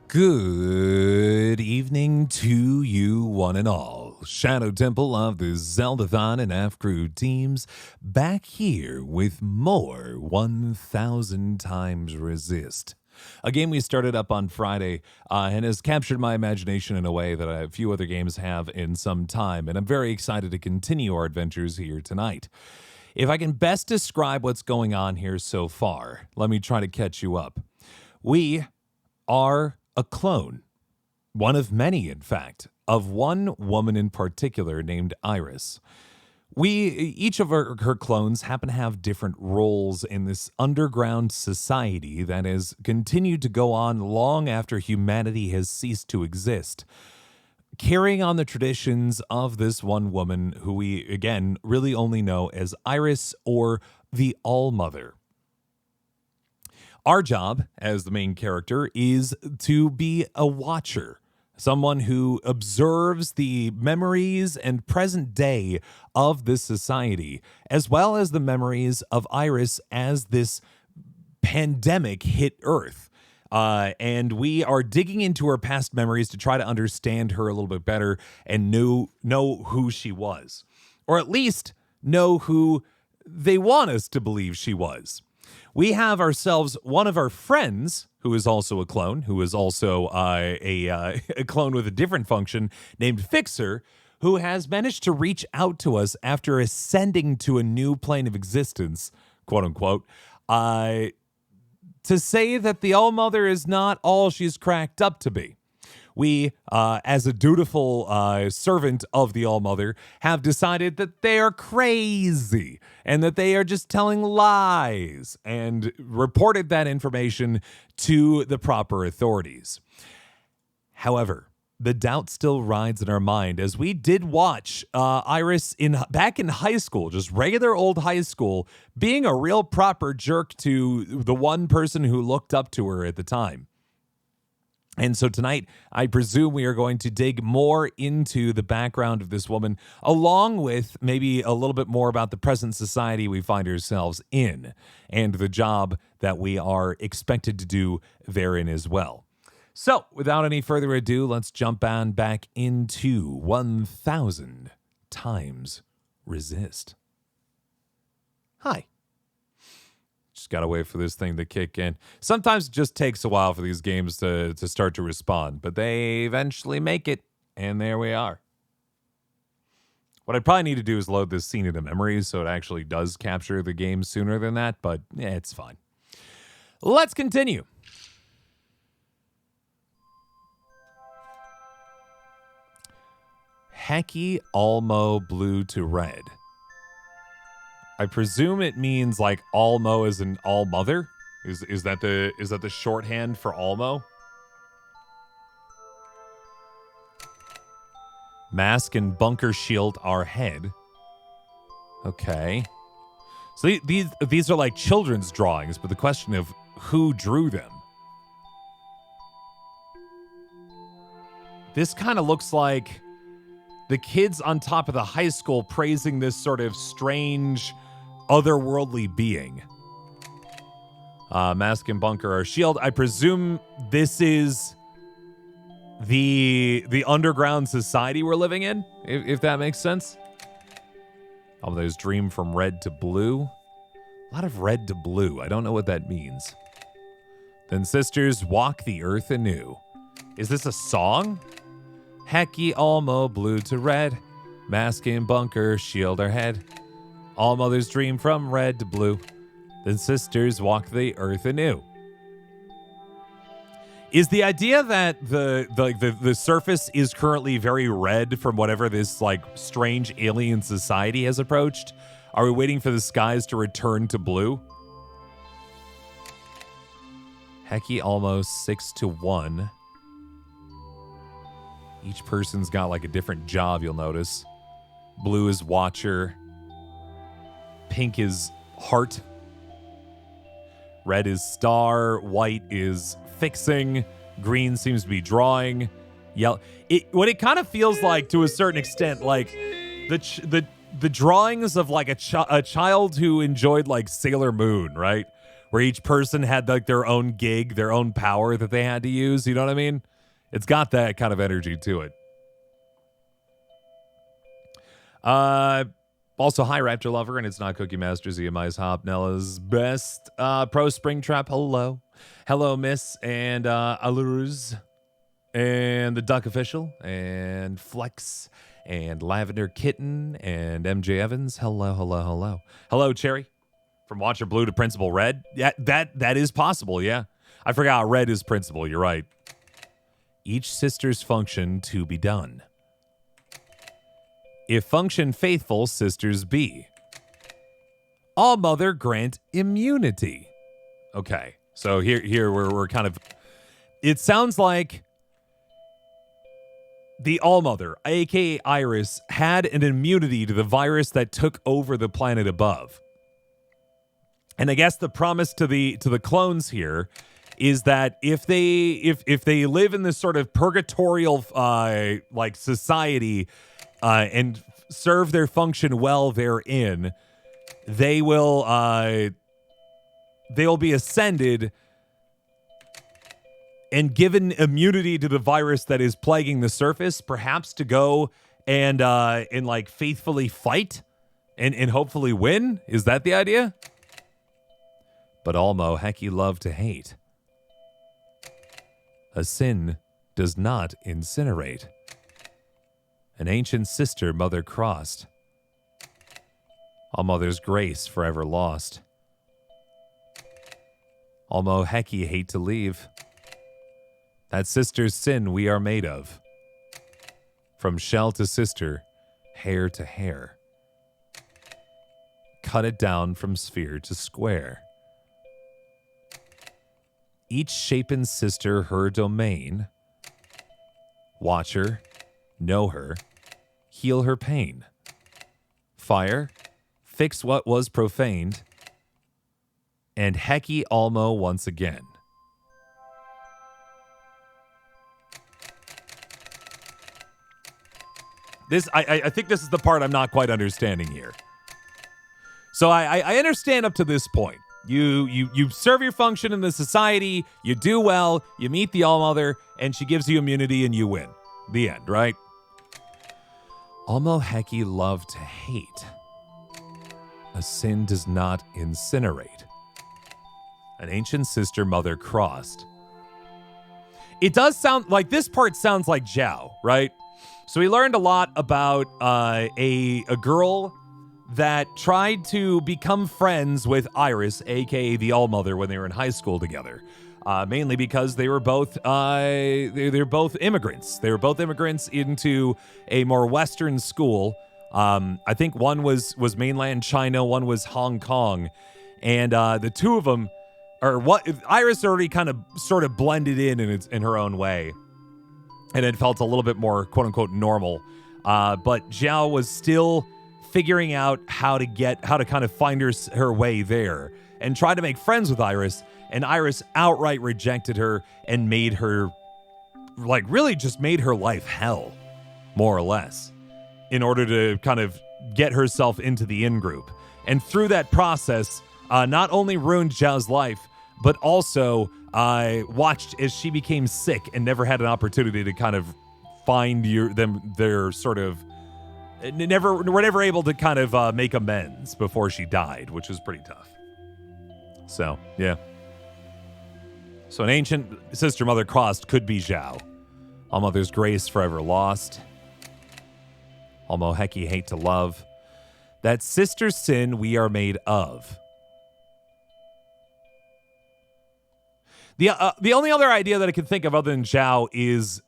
Good evening to you, one and all. Shadow Temple of the Zeldathon and F Crew teams back here with more 1000 times Resist. A game we started up on Friday and has captured my imagination in a way that a few other games have in some time, and I'm very excited to continue our adventures here tonight. If I can best describe what's going on here so far, let me try to catch you up. We are a clone, one of many, in fact, of one woman in particular named Iris. Each of her clones happen to have different roles in this underground society that has continued to go on long after humanity has ceased to exist, carrying on the traditions of this one woman who we, again, really only know as Iris or the All-Mother. Our job as the main character is to be a watcher, someone who observes the memories and present day of this society, as well as the memories of Iris as this pandemic hit Earth. And we are digging into her past memories to try to understand her a little bit better and know who she was, or at least know who they want us to believe she was. We have ourselves one of our friends who is also a clone, who is also a clone with a different function named Fixer, who has managed to reach out to us after ascending to a new plane of existence, quote unquote, to say that the All-Mother is not all she's cracked up to be. We, as a dutiful servant of the All-Mother, have decided that they are crazy and that they are just telling lies, and reported that information to the proper authorities. However, the doubt still rides in our mind as we did watch Iris back in high school, just regular old high school, being a real proper jerk to the one person who looked up to her at the time. And so tonight, I presume we are going to dig more into the background of this woman, along with maybe a little bit more about the present society we find ourselves in, and the job that we are expected to do therein as well. So, without any further ado, let's jump on back into 1000 times Resist. Hi. Just gotta wait for this thing to kick in. Sometimes it just takes a while for these games to start to respond, but they eventually make it, and there we are. What I probably need to do is load this scene into memory so it actually does capture the game sooner than that, but it's fine. Let's continue. HEKKI ALLMO blue to red. I presume it means like Almo as in All-Mother. Is that the shorthand for Almo? Mask and bunker shield our head. Okay. So these are like children's drawings, but the question of who drew them. This kind of looks like the kids on top of the high school praising this sort of strange otherworldly being. Mask and bunker our shield. I presume this is the underground society we're living in, if that makes sense. Oh, there's dream from red to blue. A lot of red to blue. I don't know what that means. Then sisters walk the earth anew. Is this a song? HEKKI ALLMO blue to red. Mask and bunker shield our head. All mothers dream from red to blue. Then sisters walk the earth anew. Is the idea that the surface is currently very red from whatever this like strange alien society has approached? Are we waiting for the skies to return to blue? HEKKI ALLMO 6-1. Each person's got like a different job, you'll notice. Blue is watcher. Pink is heart. Red is star. White is fixing. Green seems to be drawing. Yellow. What it kind of feels like, to a certain extent, like the drawings of like a child who enjoyed like Sailor Moon, right? where each person had like their own gig, their own power that they had to use. You know what I mean? It's got that kind of energy to it. Also, hi, Raptor Lover, and it's not Cookie Master ZMI's Hop, Nella's best. Pro Springtrap, hello. Hello, Miss, and Alurs, and the Duck Official, and Flex, and Lavender Kitten, and MJ Evans. Hello, hello, hello. Hello, Cherry. From Watcher Blue to Principal Red. Yeah, that is possible, yeah. I forgot Red is Principal, you're right. Each sister's function to be done. If function faithful, sisters be. All mother grant immunity. Okay, so here we're kind of... It sounds like the All Mother, aka Iris, had an immunity to the virus that took over the planet above. And I guess the promise to the clones here is that if they live in this sort of purgatorial like society and serve their function well therein, they will be ascended and given immunity to the virus that is plaguing the surface, perhaps to go and like faithfully fight and hopefully win. Is that the idea? But Almo, Hekki love to hate. A sin does not incinerate. An ancient sister mother crossed. All mother's grace forever lost. Almo, Hekki hate to leave. That sister's sin we are made of. From shell to sister, hair to hair. Cut it down from sphere to square. Each shapen sister her domain. Watch her, know her, heal her pain. Fire, fix what was profaned. And Hekki Almo once again. I think this is the part I'm not quite understanding here. So I understand up to this point. You serve your function in the society, you do well, you meet the All-Mother, and she gives you immunity and you win. The end, right? Almo, Hekki love to hate. A sin does not incinerate. An ancient sister mother crossed. It does sound like, this part sounds like Zhao, right? So we learned a lot about a girl that tried to become friends with Iris, aka the All-Mother, when they were in high school together. Mainly because they were both they're both immigrants. They were both immigrants into a more Western school. I think one was mainland China, one was Hong Kong, and the two of them, or what Iris already kind of sort of blended in her own way, and it felt a little bit more quote unquote normal. But Zhao was still figuring out how to kind of find her way there and try to make friends with Iris. And Iris outright rejected her and made her, like, really just made her life hell, more or less, in order to kind of get herself into the in-group. And through that process, not only ruined Zhao's life, but also watched as she became sick and never had an opportunity to kind of find their sort of, were never able to kind of make amends before she died, which was pretty tough. So, yeah. So an ancient sister mother crossed could be Zhao. All mother's grace forever lost. Almo, Hekki hate to love. That sister sin we are made of. The only other idea that I can think of other than Zhao is,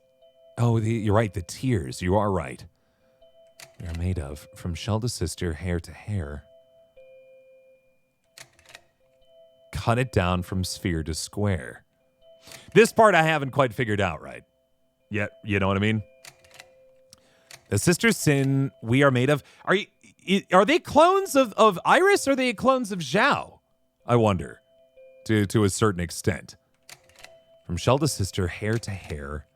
you're right, the tears. You are right. We are made of, from shell to sister, hair to hair. Cut it down from sphere to square. This part I haven't quite figured out right yet. You know what I mean? The sister sin we are made of. Are they clones of Iris, or are they clones of Zhao? I wonder, to a certain extent. From shell to sister, hair to hair,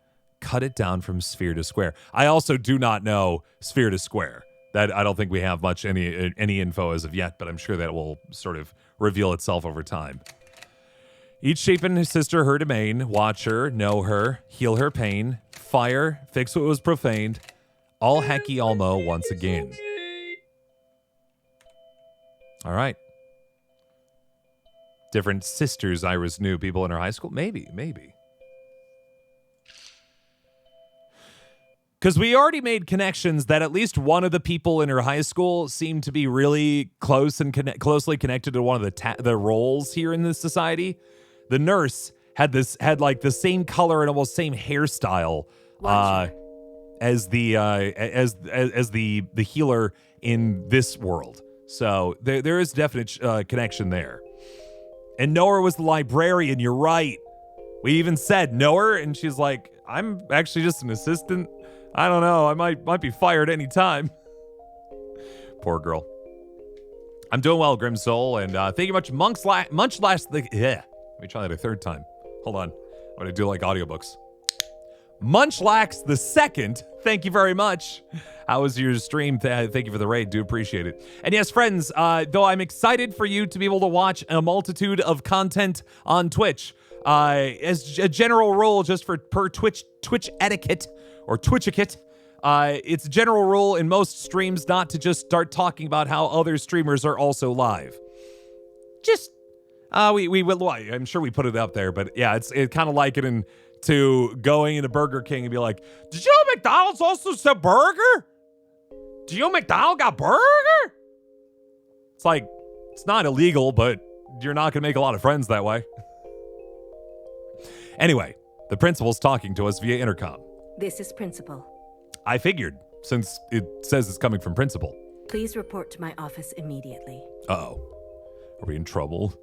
cut it down from sphere to square. I also do not know sphere to square. That I don't think we have much any info as of yet, but I'm sure that will sort of reveal itself over time. Each shape in his sister her domain. Watch her, know her, heal her pain. Fire, fix what was profaned. All HEKKI ALLMO once again. All right. Different sisters Iris knew, people in her high school? Maybe. Because we already made connections that at least one of the people in her high school seemed to be really close and closely connected to one of the roles here in this society. The nurse had like the same color and almost same hairstyle as the healer in this world. So there is definite connection there. And Noah was the librarian. You're right. We even said Noah, and she's like, I'm actually just an assistant. I don't know. I might be fired any time. Poor girl. I'm doing well, Grim Soul, and thank you much. Let me try that a third time. Hold on. I'm going to do like audiobooks. Munchlax the second, thank you very much. How was your stream? Thank you for the raid. Do appreciate it. And yes, friends, though I'm excited for you to be able to watch a multitude of content on Twitch, as a general rule, just per Twitch etiquette, or Twitch etiquette, it's a general rule in most streams not to just start talking about how other streamers are also live. Just, we will, I'm sure we put it up there, but yeah, it's kind of like it to going into Burger King and be like, did you know McDonald's also sell burger? Do you know McDonald's got burger? It's like, it's not illegal, but you're not going to make a lot of friends that way. Anyway, the principal's talking to us via intercom. This is Principal. I figured, since it says it's coming from Principal. Please report to my office immediately. Uh-oh. Are we in trouble?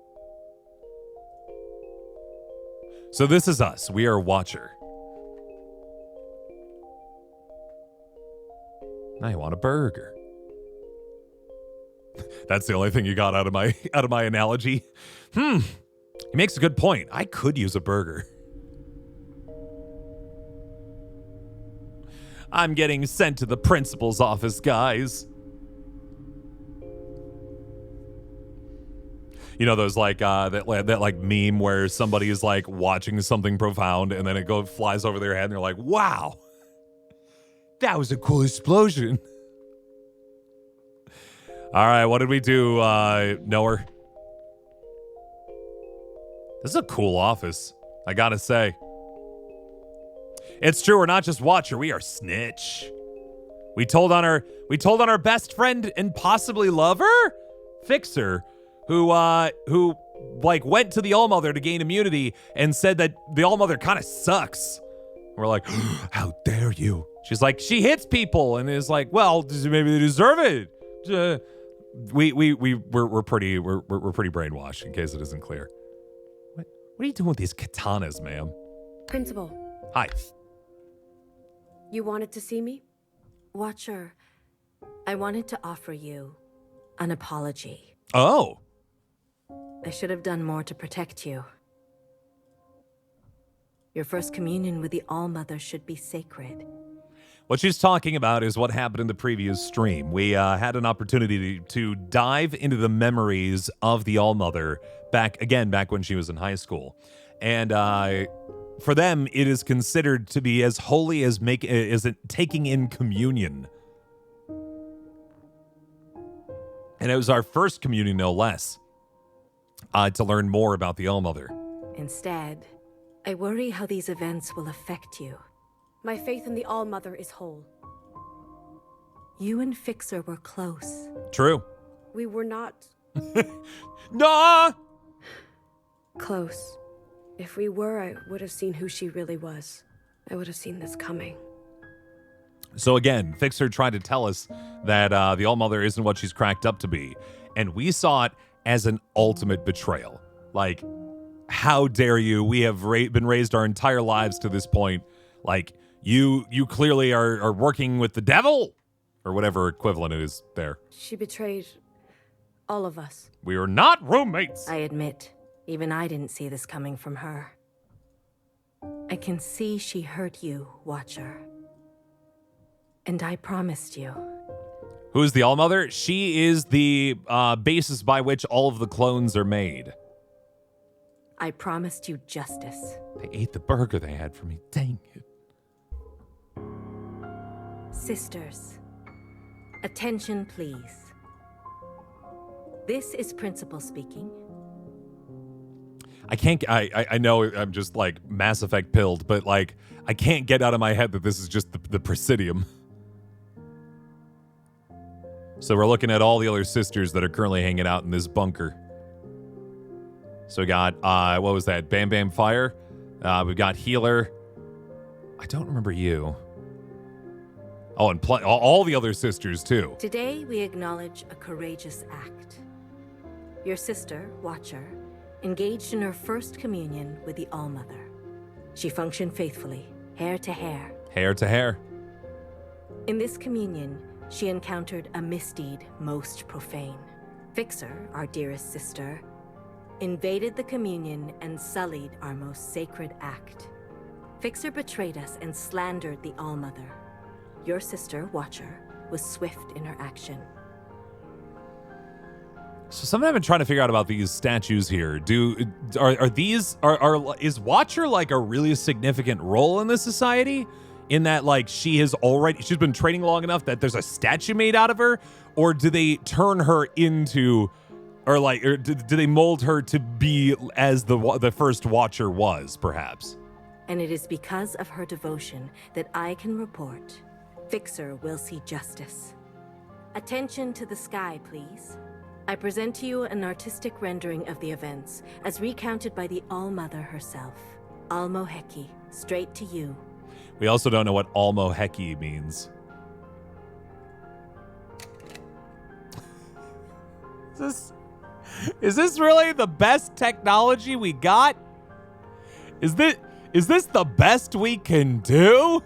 So this is us. We are Watcher. Now you want a burger. That's the only thing you got out of my analogy. He makes a good point. I could use a burger. I'm getting sent to the principal's office, guys. You know those like that like meme where somebody is like watching something profound and then it flies over their head and they're like, "Wow, that was a cool explosion." All right, what did we do, Noah? This is a cool office, I gotta say. It's true, we're not just Watcher, we are Snitch. We told on our best friend and possibly lover, Fixer, who like went to the All-Mother to gain immunity and said that the All-Mother kind of sucks. We're like, how dare you? She's like, she hits people, and is like, well, maybe they deserve it. We're pretty brainwashed, in case it isn't clear. What are you doing with these katanas, ma'am? Principal. Hi. You wanted to see me? Watcher, I wanted to offer you an apology. Oh. I should have done more to protect you. Your first communion with the All-Mother should be sacred. What she's talking about is what happened in the previous stream. We had an opportunity to dive into the memories of the All-Mother back when she was in high school. And for them, it is considered to be as holy as taking in communion. And it was our first communion, no less, to learn more about the All-Mother. Instead, I worry how these events will affect you. My faith in the All-Mother is whole. You and Fixer were close. True. We were not... Nah! Close. If we were, I would have seen who she really was. I would have seen this coming. So again, Fixer tried to tell us that the All-Mother isn't what she's cracked up to be. And we saw it as an ultimate betrayal. Like, how dare you? We have been raised our entire lives to this point. Like, you clearly are working with the devil, or whatever equivalent it is there. She betrayed all of us. We are not roommates. I admit, even I didn't see this coming from her. I can see she hurt you, Watcher. And I promised you. Who is the All-Mother? She is the basis by which all of the clones are made. I promised you justice. They ate the burger they had for me. Dang it. Sisters, attention please. This is Principal speaking. I know I'm just like Mass Effect pilled, but like I can't get out of my head that this is just the Presidium. So we're looking at all the other sisters that are currently hanging out in this bunker. So we got, what was that? Bam Bam Fire. We've got Healer. I don't remember you. Oh, and all the other sisters too. Today we acknowledge a courageous act. Your sister, Watcher, engaged in her first communion with the All-Mother. She functioned faithfully, hair to hair. Hair to hair. In this communion, she encountered a misdeed most profane. Fixer, our dearest sister, invaded the communion and sullied our most sacred act. Fixer betrayed us and slandered the All-Mother. Your sister, Watcher, was swift in her action. So something I've been trying to figure out about these statues here. Is Watcher like a really significant role in this society? In that like she's been training long enough that there's a statue made out of her? Or do they turn her into, or do they mold her to be as the first Watcher was, perhaps? And it is because of her devotion that I can report Fixer will see justice. Attention to the sky, please. I present to you an artistic rendering of the events as recounted by the All-Mother herself. Almo HEKKI, straight to you. We also don't know what Almo HEKKI means. Is this really the best technology we got? Is this the best we can do?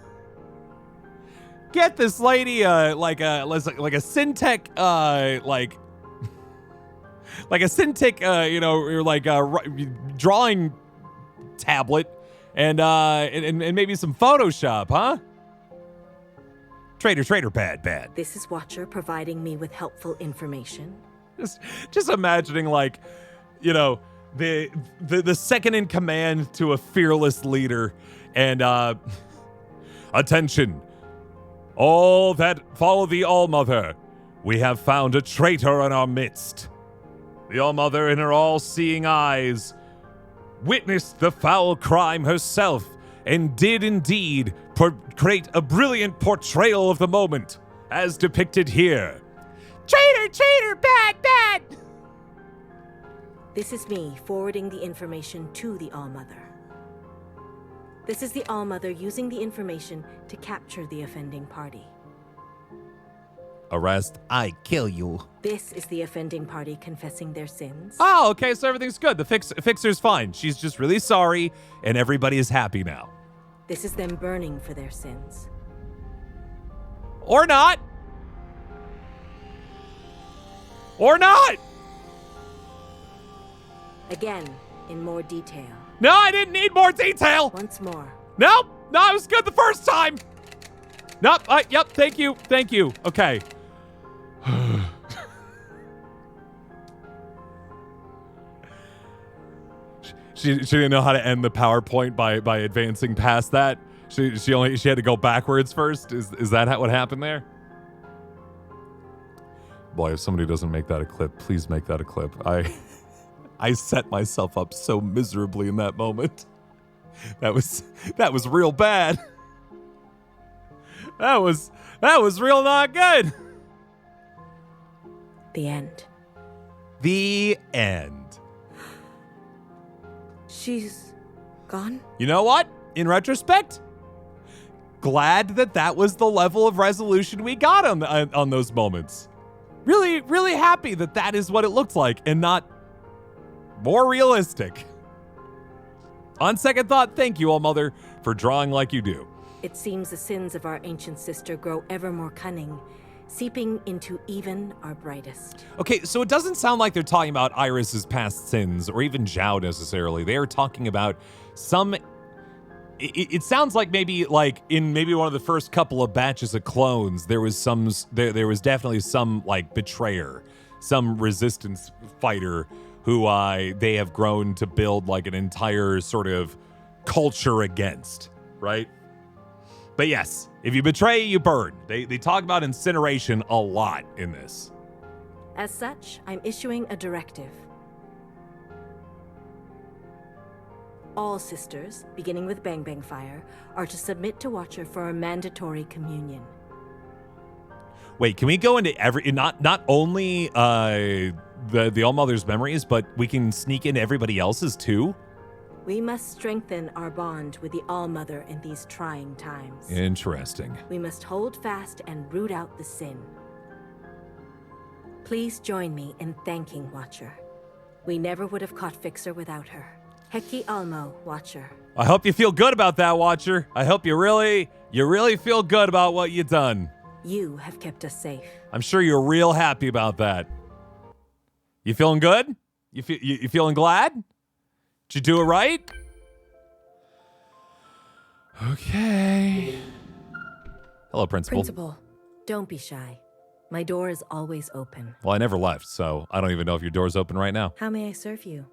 Get this lady like a Syntec like a Syntec drawing tablet and maybe some Photoshop, huh? Traitor, bad. This is Watcher providing me with helpful information. Just imagining the second in command to a fearless leader and attention, all that follow the All-Mother. We have found a traitor in our midst. The All-Mother in her all-seeing eyes witnessed the foul crime herself and did indeed create a brilliant portrayal of the moment, as depicted here. Traitor, bad! This is me forwarding the information to the All-Mother. This is the All-Mother using the information to capture the offending party. Arrest, I kill you. This is the offending party confessing their sins. Oh, okay, so everything's good. The fixer's fine. She's just really sorry, and everybody is happy now. This is them burning for their sins. Or not! Or not! Again, in more detail. No, I didn't need more detail! Once more. Nope! No, it was good the first time! Nope, yep, thank you. Okay. She didn't know how to end the PowerPoint by advancing past that. She had to go backwards first. Is that what happened there? Boy, if somebody doesn't make that a clip, please make that a clip. I set myself up so miserably in that moment. That was real bad. That was real not good. The end. The end. She's gone? You know what? In retrospect, glad that was the level of resolution we got on those moments. Really, really happy that is what it looked like and not more realistic. On second thought, thank you, All-Mother, for drawing like you do. It seems the sins of our ancient sister grow ever more cunning, seeping into even our brightest. Okay, so it doesn't sound like they're talking about Iris's past sins or even Zhao necessarily. They are talking about some... It sounds like maybe in one of the first couple of batches of clones, there was definitely some like betrayer, some resistance fighter who they have grown to build like an entire sort of culture against, right? But yes, if you betray, you burn. They talk about incineration a lot in this. As such, I'm issuing a directive. All sisters, beginning with Bang Bang Fire, are to submit to Watcher for a mandatory communion. Wait, can we go into not only the All-Mother's memories, but we can sneak into everybody else's too? We must strengthen our bond with the All-Mother in these trying times. Interesting. We must hold fast and root out the sin. Please join me in thanking Watcher. We never would have caught Fixer without her. HEKKI ALLMO, Watcher. I hope you feel good about that, Watcher. I hope you really feel good about what you've done. You have kept us safe. I'm sure you're real happy about that. You feeling good? You feeling glad? Did you do it right? Okay. Hello, Principal. Principal, don't be shy. My door is always open. Well, I never left, so I don't even know if your door's open right now. How may I serve you?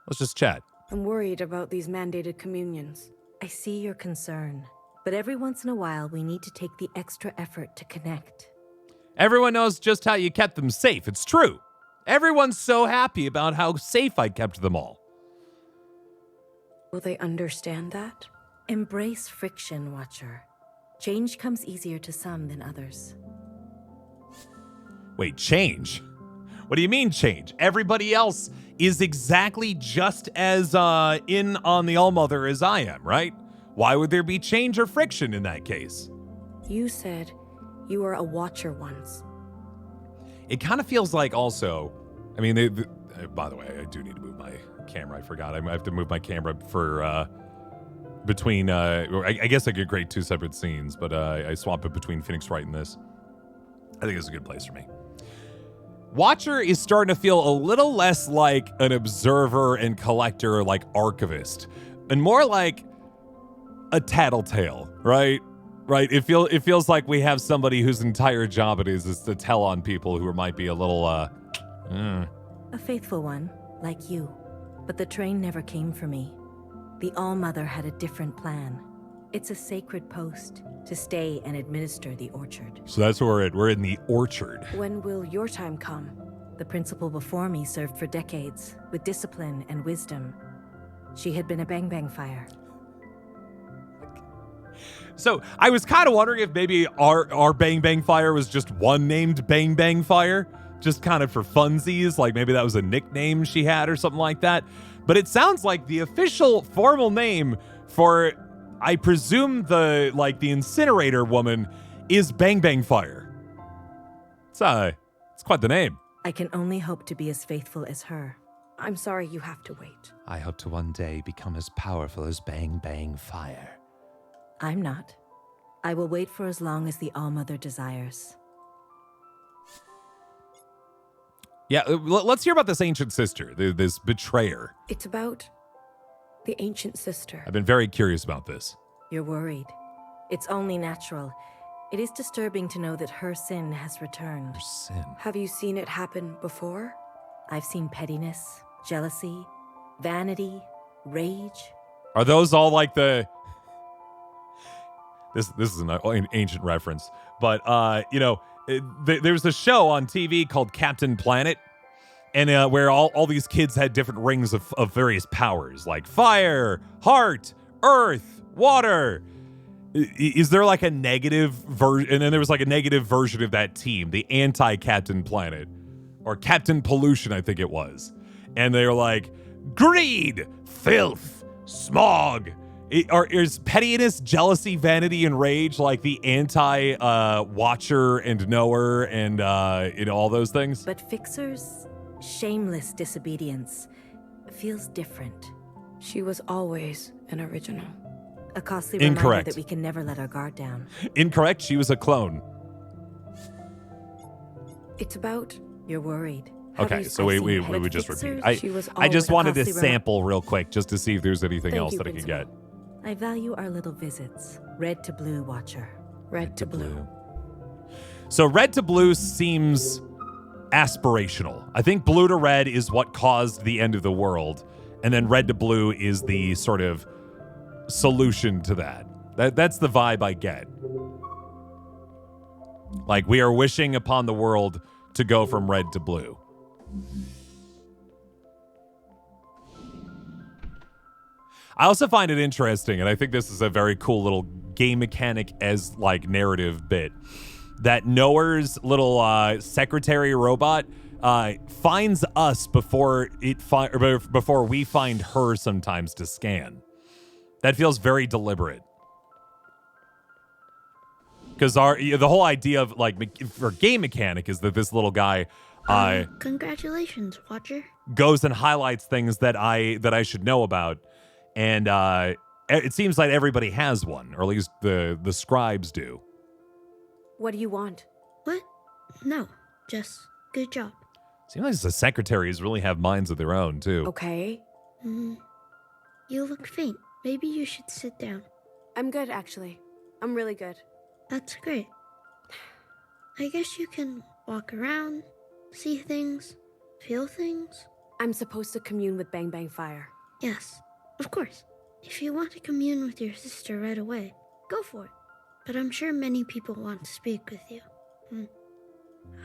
Let's just chat. I'm worried about these mandated communions. I see your concern, but every once in a while we need to take the extra effort to connect. Everyone knows just how you kept them safe. It's true. Everyone's so happy about how safe I kept them all. Will they understand that? Embrace friction, Watcher. Change comes easier to some than others. Wait, change? What do you mean change? Everybody else is exactly just as in on the All-Mother as I am, right? Why would there be change or friction in that case? You said you were a Watcher once. It kind of feels like also, I mean, by the way, I do need to move my camera. I forgot. I have to move my camera for between, I guess I could create two separate scenes, but I swap it between Phoenix Wright and this. I think it's a good place for me. Watcher is starting to feel a little less like an observer and collector, like archivist, and more like a tattletale, right? Right. It feels like we have somebody whose entire job it is to tell on people who might be a little, A faithful one, like you. But the train never came for me. The All-Mother had a different plan. It's a sacred post to stay and administer the orchard. So that's where we're at. We're in the orchard. When will your time come? The principal before me served for decades, with discipline and wisdom. She had been a Bang Bang Fire. So I was kind of wondering if maybe our Bang Bang Fire was just one named Bang Bang Fire, just kind of for funsies, like maybe that was a nickname she had or something like that. But it sounds like the official formal name for, I presume, the incinerator woman is Bang Bang Fire. It's quite the name. I can only hope to be as faithful as her. I'm sorry you have to wait. I hope to one day become as powerful as Bang Bang Fire. I'm not. I will wait for as long as the All-Mother desires. Yeah, let's hear about this ancient sister, this betrayer. It's about the ancient sister. I've been very curious about this. You're worried. It's only natural. It is disturbing to know that her sin has returned. Her sin. Have you seen it happen before? I've seen pettiness, jealousy, vanity, rage. Are those all like the... This is an ancient reference, but there's a show on TV called Captain Planet, and where all these kids had different rings of various powers, like fire, heart, earth, water. Is there like a negative version? And then there was like a negative version of that team, the anti-Captain Planet, or Captain Pollution, I think it was. And they were like, greed, filth, smog. Is pettiness, jealousy, vanity, and rage like the anti-watcher and knower and all those things? But Fixer's shameless disobedience feels different. She was always an original. A costly reminder that we can never let our guard down. Incorrect. She was a clone. It's about you're worried. Okay, so we would just repeat. I just wanted to sample real quick just to see if there's anything else that I could get. I value our little visits. Red to blue, Watcher. Red to blue. So red to blue seems aspirational. I think blue to red is what caused the end of the world, and then red to blue is the sort of solution to that. That's the vibe I get. Like, we are wishing upon the world to go from red to blue. I also find it interesting, and I think this is a very cool little game mechanic as, like, narrative bit, that Knower's little secretary robot finds us before we find her sometimes to scan. That feels very deliberate. Because the whole idea of, like, for game mechanic is that this little guy congratulations, Watcher. goes and highlights things that I should know about. And it seems like everybody has one, or at least the scribes do. What do you want? What? No, just good job. Seems like the secretaries really have minds of their own, too. Okay. You look faint. Maybe you should sit down. I'm good, actually. I'm really good. That's great. I guess you can walk around, see things, feel things. I'm supposed to commune with Bang Bang Fire. Yes, of course. If you want to commune with your sister right away, go for it. But I'm sure many people want to speak with you.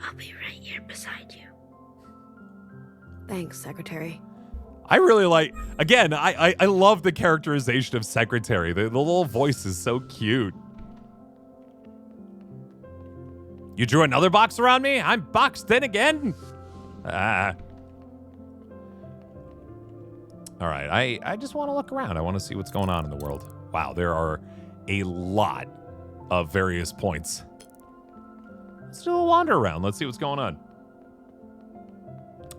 I'll be right here beside you. Thanks, Secretary. I really like, again, I love the characterization of Secretary. The little voice is so cute. You drew another box around me? I'm boxed in again? All right, I just want to look around. I want to see what's going on in the world. Wow, there are a lot of various points. Let's do a wander around. Let's see what's going on.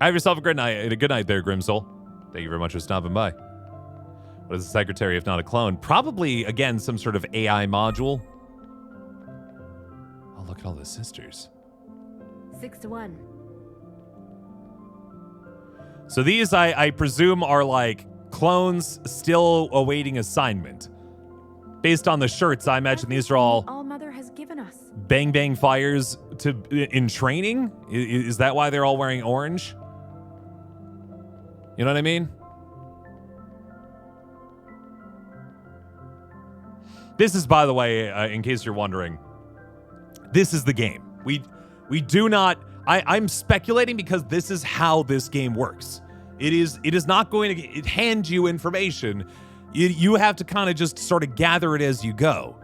Have yourself a good night. A good night there, Grimsoul. Thank you very much for stopping by. What is the secretary if not a clone? Probably, again, some sort of AI module. Oh, look at all the sisters. 6-1. So these, I presume, are like clones still awaiting assignment. Based on the shirts, I imagine these are all All-Mother has given us. Bang Bang Fires in training? Is that why they're all wearing orange? You know what I mean? This is, by the way, in case you're wondering, this is the game. We do not... I'm speculating because this is how this game works. It is not going to hand you information. You have to kind of just sort of gather it as you go.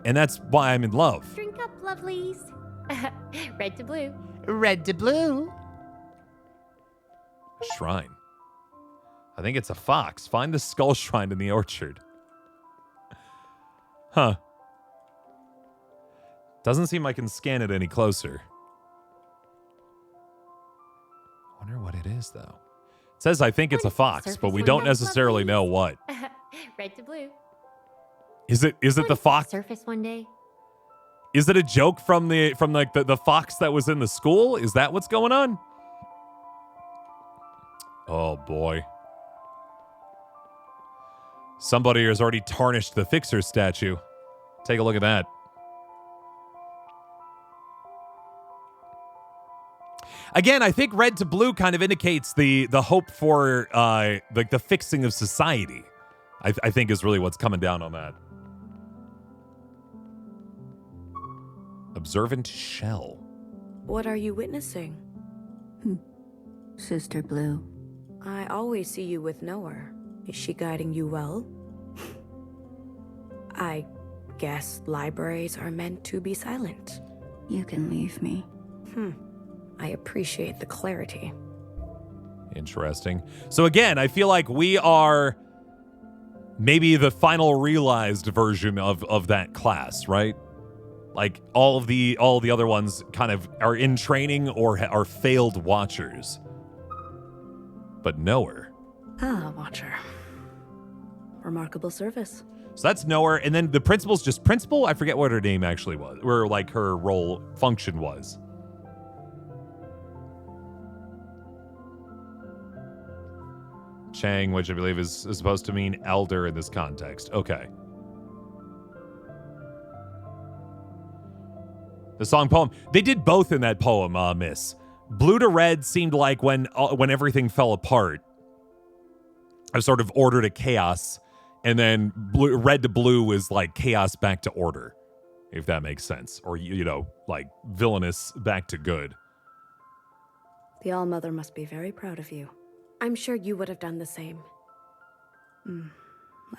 And that's why I'm in love. Drink up, lovelies. Red to blue. Red to blue. Shrine. I think it's a fox. Find the skull shrine in the orchard. Huh. Doesn't seem I can scan it any closer. I wonder what it is, though. It says I think it's a fox, but we don't necessarily know what. Red to blue. Is it the fox? Surface one day. Is it a joke from the fox that was in the school? Is that what's going on? Oh boy. Somebody has already tarnished the Fixer statue. Take a look at that. Again, I think red to blue kind of indicates the hope for like the fixing of society. I think is really what's coming down on that. Observant shell. What are you witnessing? Sister Blue. I always see you with Knower. Is she guiding you well? I guess libraries are meant to be silent. You can leave me. I appreciate the clarity. Interesting. So again, I feel like we are maybe the final realized version of that class, right? Like all the other ones kind of are in training or are failed watchers. But Knower. Ah, Watcher. Remarkable service. So that's Knower, and then the principal's just principal? I forget what her name actually was, or like her role function was. Chang, which I believe is supposed to mean elder in this context. Okay. The song poem. They did both in that poem, Miss. Blue to red seemed like when everything fell apart, I sort of order to chaos, and then red to blue was like chaos back to order, if that makes sense. Or, like villainous back to good. The All-Mother must be very proud of you. I'm sure you would have done the same.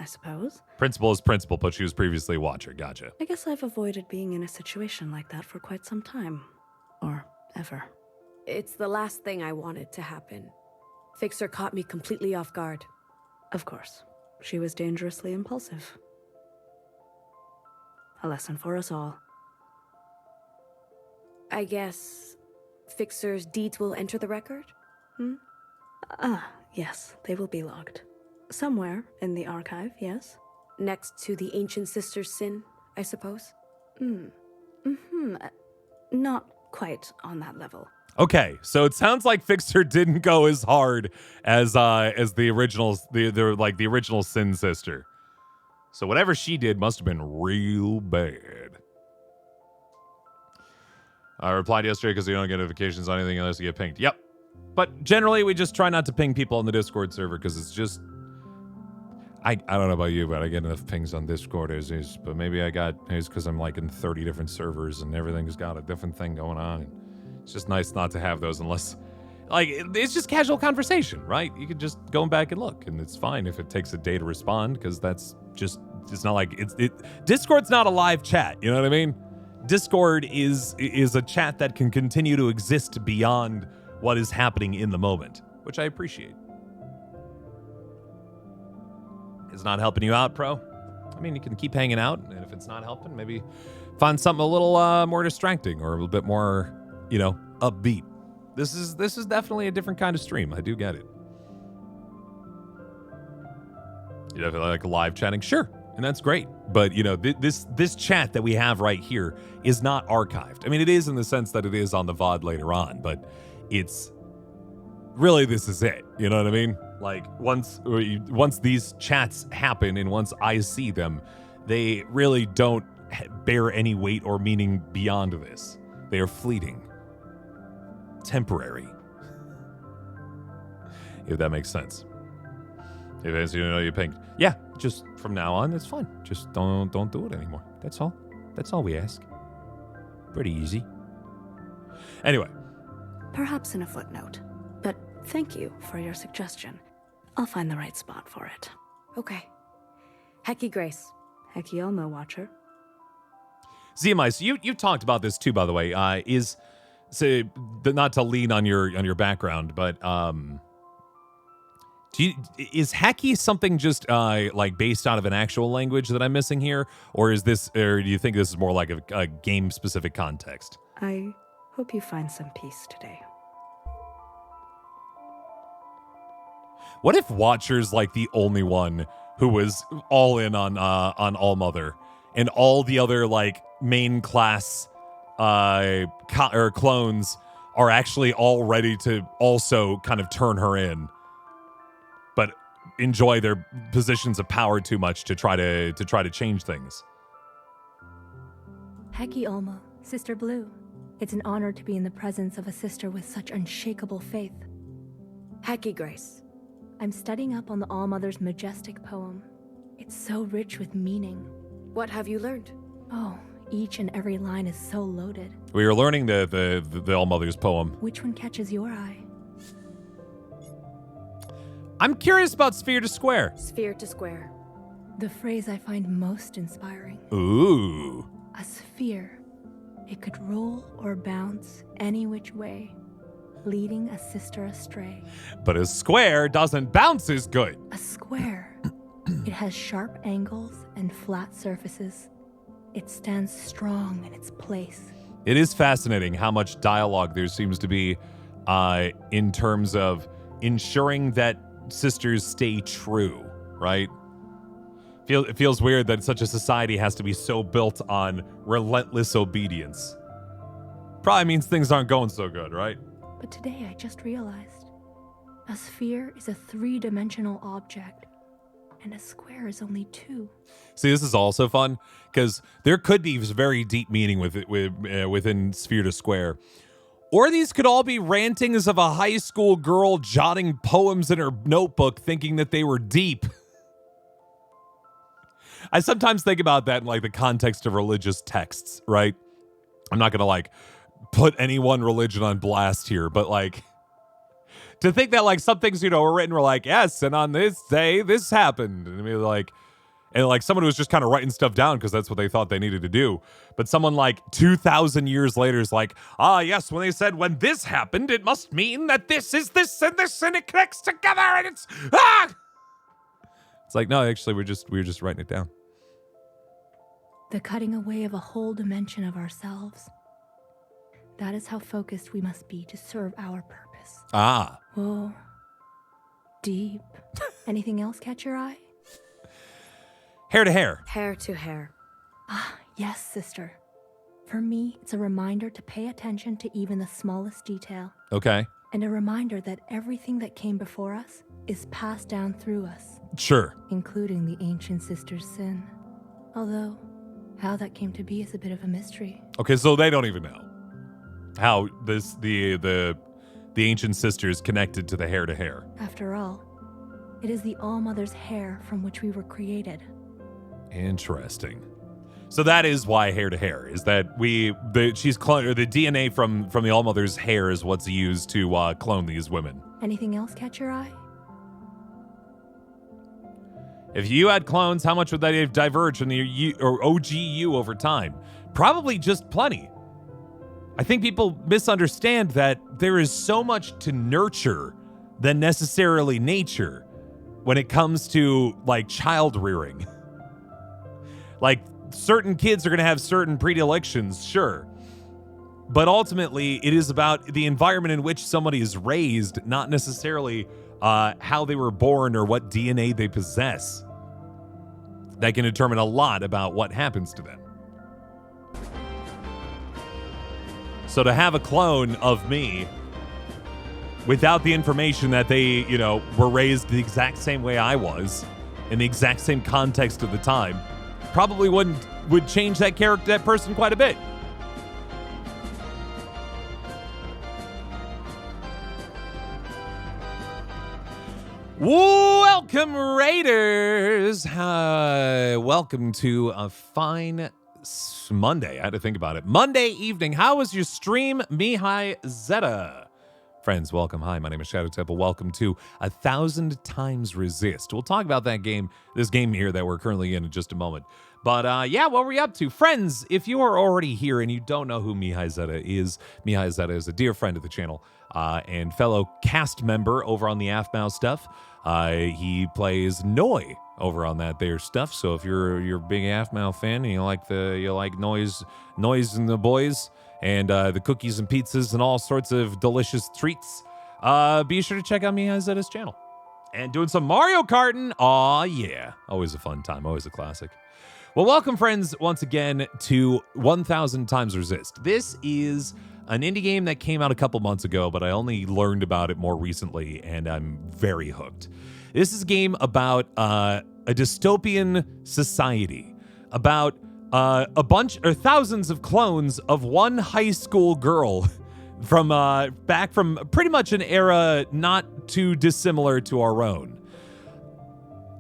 I suppose. Principal is principal, but she was previously a watcher. Gotcha. I guess I've avoided being in a situation like that for quite some time. Or ever. It's the last thing I wanted to happen. Fixer caught me completely off guard. Of course. She was dangerously impulsive. A lesson for us all. I guess Fixer's deeds will enter the record? Yes, they will be logged. Somewhere in the archive, yes. Next to the ancient sister's sin, I suppose? Not quite on that level. Okay, so it sounds like Fixer didn't go as hard as the original, the original Sin Sister. So whatever she did must have been real bad. I replied yesterday because you don't get notifications on anything unless you get pinged. Yep. But generally, we just try not to ping people on the Discord server because it's just... I don't know about you, but I get enough pings on Discord as is. But maybe it's because I'm like in 30 different servers and everything's got a different thing going on. It's just nice not to have those unless... Like, it's just casual conversation, right? You can just go back and look, and it's fine if it takes a day to respond, because that's just... It's not like... Discord's not a live chat, you know what I mean? Discord is a chat that can continue to exist beyond what is happening in the moment, which I appreciate. Is not helping you out, pro? I mean, you can keep hanging out, and if it's not helping, maybe find something a little more distracting or a little bit more, upbeat. This is definitely a different kind of stream. I do get it. You definitely like live chatting, sure, and that's great. But this chat that we have right here is not archived. I mean, it is in the sense that it is on the VOD later on, but it's really this is it. You know what I mean? Like once these chats happen and once I see them, they really don't bear any weight or meaning beyond this. They are fleeting, temporary, if that makes sense. If it's you pinged, yeah, just from now on, it's fine. Just don't do it anymore. That's all. That's all we ask. Pretty easy. Anyway, Perhaps in a footnote, but thank you for your suggestion. I'll find the right spot for it. Okay. Hekki Grace. Hekki Alllmo, Watcher. ZMI, so you talked about this too, by the way. Not to lean on your background, but is Hekki something just like based out of an actual language that I'm missing here, or do you think this is more like a game specific context? I hope you find some peace today. What if Watcher's like the only one who was all in on All-Mother, and all the other like main class clones are actually all ready to also kind of turn her in, but enjoy their positions of power too much to try to change things? Hekki Alllmo, Sister Blue. It's an honor to be in the presence of a sister with such unshakable faith. Hekki Grace. I'm studying up on the All-Mother's majestic poem. It's so rich with meaning. What have you learned? Oh, each and every line is so loaded. We are learning the All-Mother's poem. Which one catches your eye? I'm curious about sphere to square. Sphere to square. The phrase I find most inspiring. Ooh. A sphere. It could roll or bounce any which way, leading a sister astray. But a square doesn't bounce as good. A square. It has sharp angles and flat surfaces. It stands strong in its place. It is fascinating how much dialogue there seems to be in terms of ensuring that sisters stay true, right? It feels weird that such a society has to be so built on relentless obedience. Probably means things aren't going so good, right? But today I just realized a sphere is a 3-dimensional object, and a square is only 2. See, this is also fun because there could be very deep meaning within sphere to square. Or these could all be rantings of a high school girl jotting poems in her notebook thinking that they were deep. I sometimes think about that in like the context of religious texts, right? I'm not going to like put any one religion on blast here, but like to think that like some things, were written were like, yes, and on this day, this happened. And I mean, like someone was just kind of writing stuff down because that's what they thought they needed to do. But someone like 2,000 years later is like, yes, when they said when this happened, it must mean that this is this, and it connects together, and it's It's like, no, actually, we were just writing it down. The cutting away of a whole dimension of ourselves. That is how focused we must be to serve our purpose. Whoa. Deep. Anything else catch your eye? Hair to hair. Hair to hair. Yes, sister. For me, it's a reminder to pay attention to even the smallest detail. Okay. And a reminder that everything that came before us is passed down through us. Sure. Including the ancient sister's sin. Although, how that came to be is a bit of a mystery. Okay, so they don't even know how the ancient sisters connected to the hair to hair. After all, it is the All-Mother's hair from which we were created. Interesting. So that is why hair to hair is that the DNA from the All-Mother's hair is what's used to clone these women. Anything else catch your eye? If you had clones, how much would they have diverged from the OGU over time? Probably just plenty. I think people misunderstand that there is so much to nurture than necessarily nature when it comes to like child rearing. Like certain kids are going to have certain predilections, sure. But ultimately, it is about the environment in which somebody is raised, not necessarily how they were born or what DNA they possess. That can determine a lot about what happens to them. So to have a clone of me without the information that they, were raised the exact same way I was, in the exact same context of the time, probably would change that person quite a bit. Welcome, Raiders. Welcome to a fine Monday. I had to think about it. Monday evening. How was your stream, Mihai Zeta? Friends, welcome. Hi, my name is Shadow Temple. Welcome to 1000xRESIST. We'll talk about this game here that we're currently in just a moment. But what were we up to? Friends, if you are already here and you don't know who Mihai Zeta is a dear friend of the channel and fellow cast member over on the AFMAO stuff. He plays Noi over on that there stuff. So if you're a big AFMAO fan and you like Noise and the boys and the cookies and pizzas and all sorts of delicious treats, be sure to check out Mihai Zeta's channel. And doing some Mario Karting. Aw, yeah. Always a fun time. Always a classic. Well, welcome, friends, once again to 1000xRESIST. This is an indie game that came out a couple months ago, but I only learned about it more recently, and I'm very hooked. This is a game about a dystopian society, about a bunch or thousands of clones of one high school girl from back from pretty much an era not too dissimilar to our own.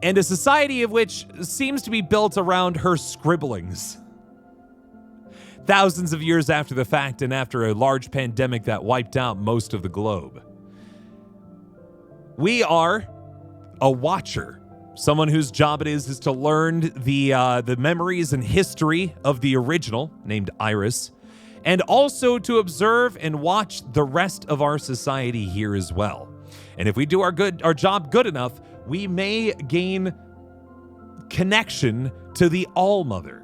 And a society of which seems to be built around her scribblings. Thousands of years after the fact and after a large pandemic that wiped out most of the globe. We are a watcher, someone whose job it is to learn the memories and history of the original, named Iris, and also to observe and watch the rest of our society here as well. And if we do our job good enough, we may gain connection to the All-Mother,